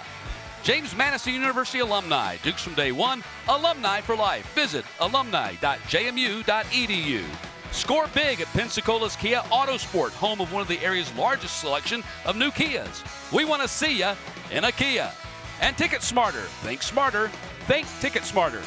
James Madison University alumni, Dukes from day one, alumni for life. Visit alumni.jmu.edu. Score big at Pensacola's Kia Autosport, home of one of the area's largest selection of new Kias. We want to see you in a Kia. And Ticket Smarter. Think smarter. Think Ticket Smarter.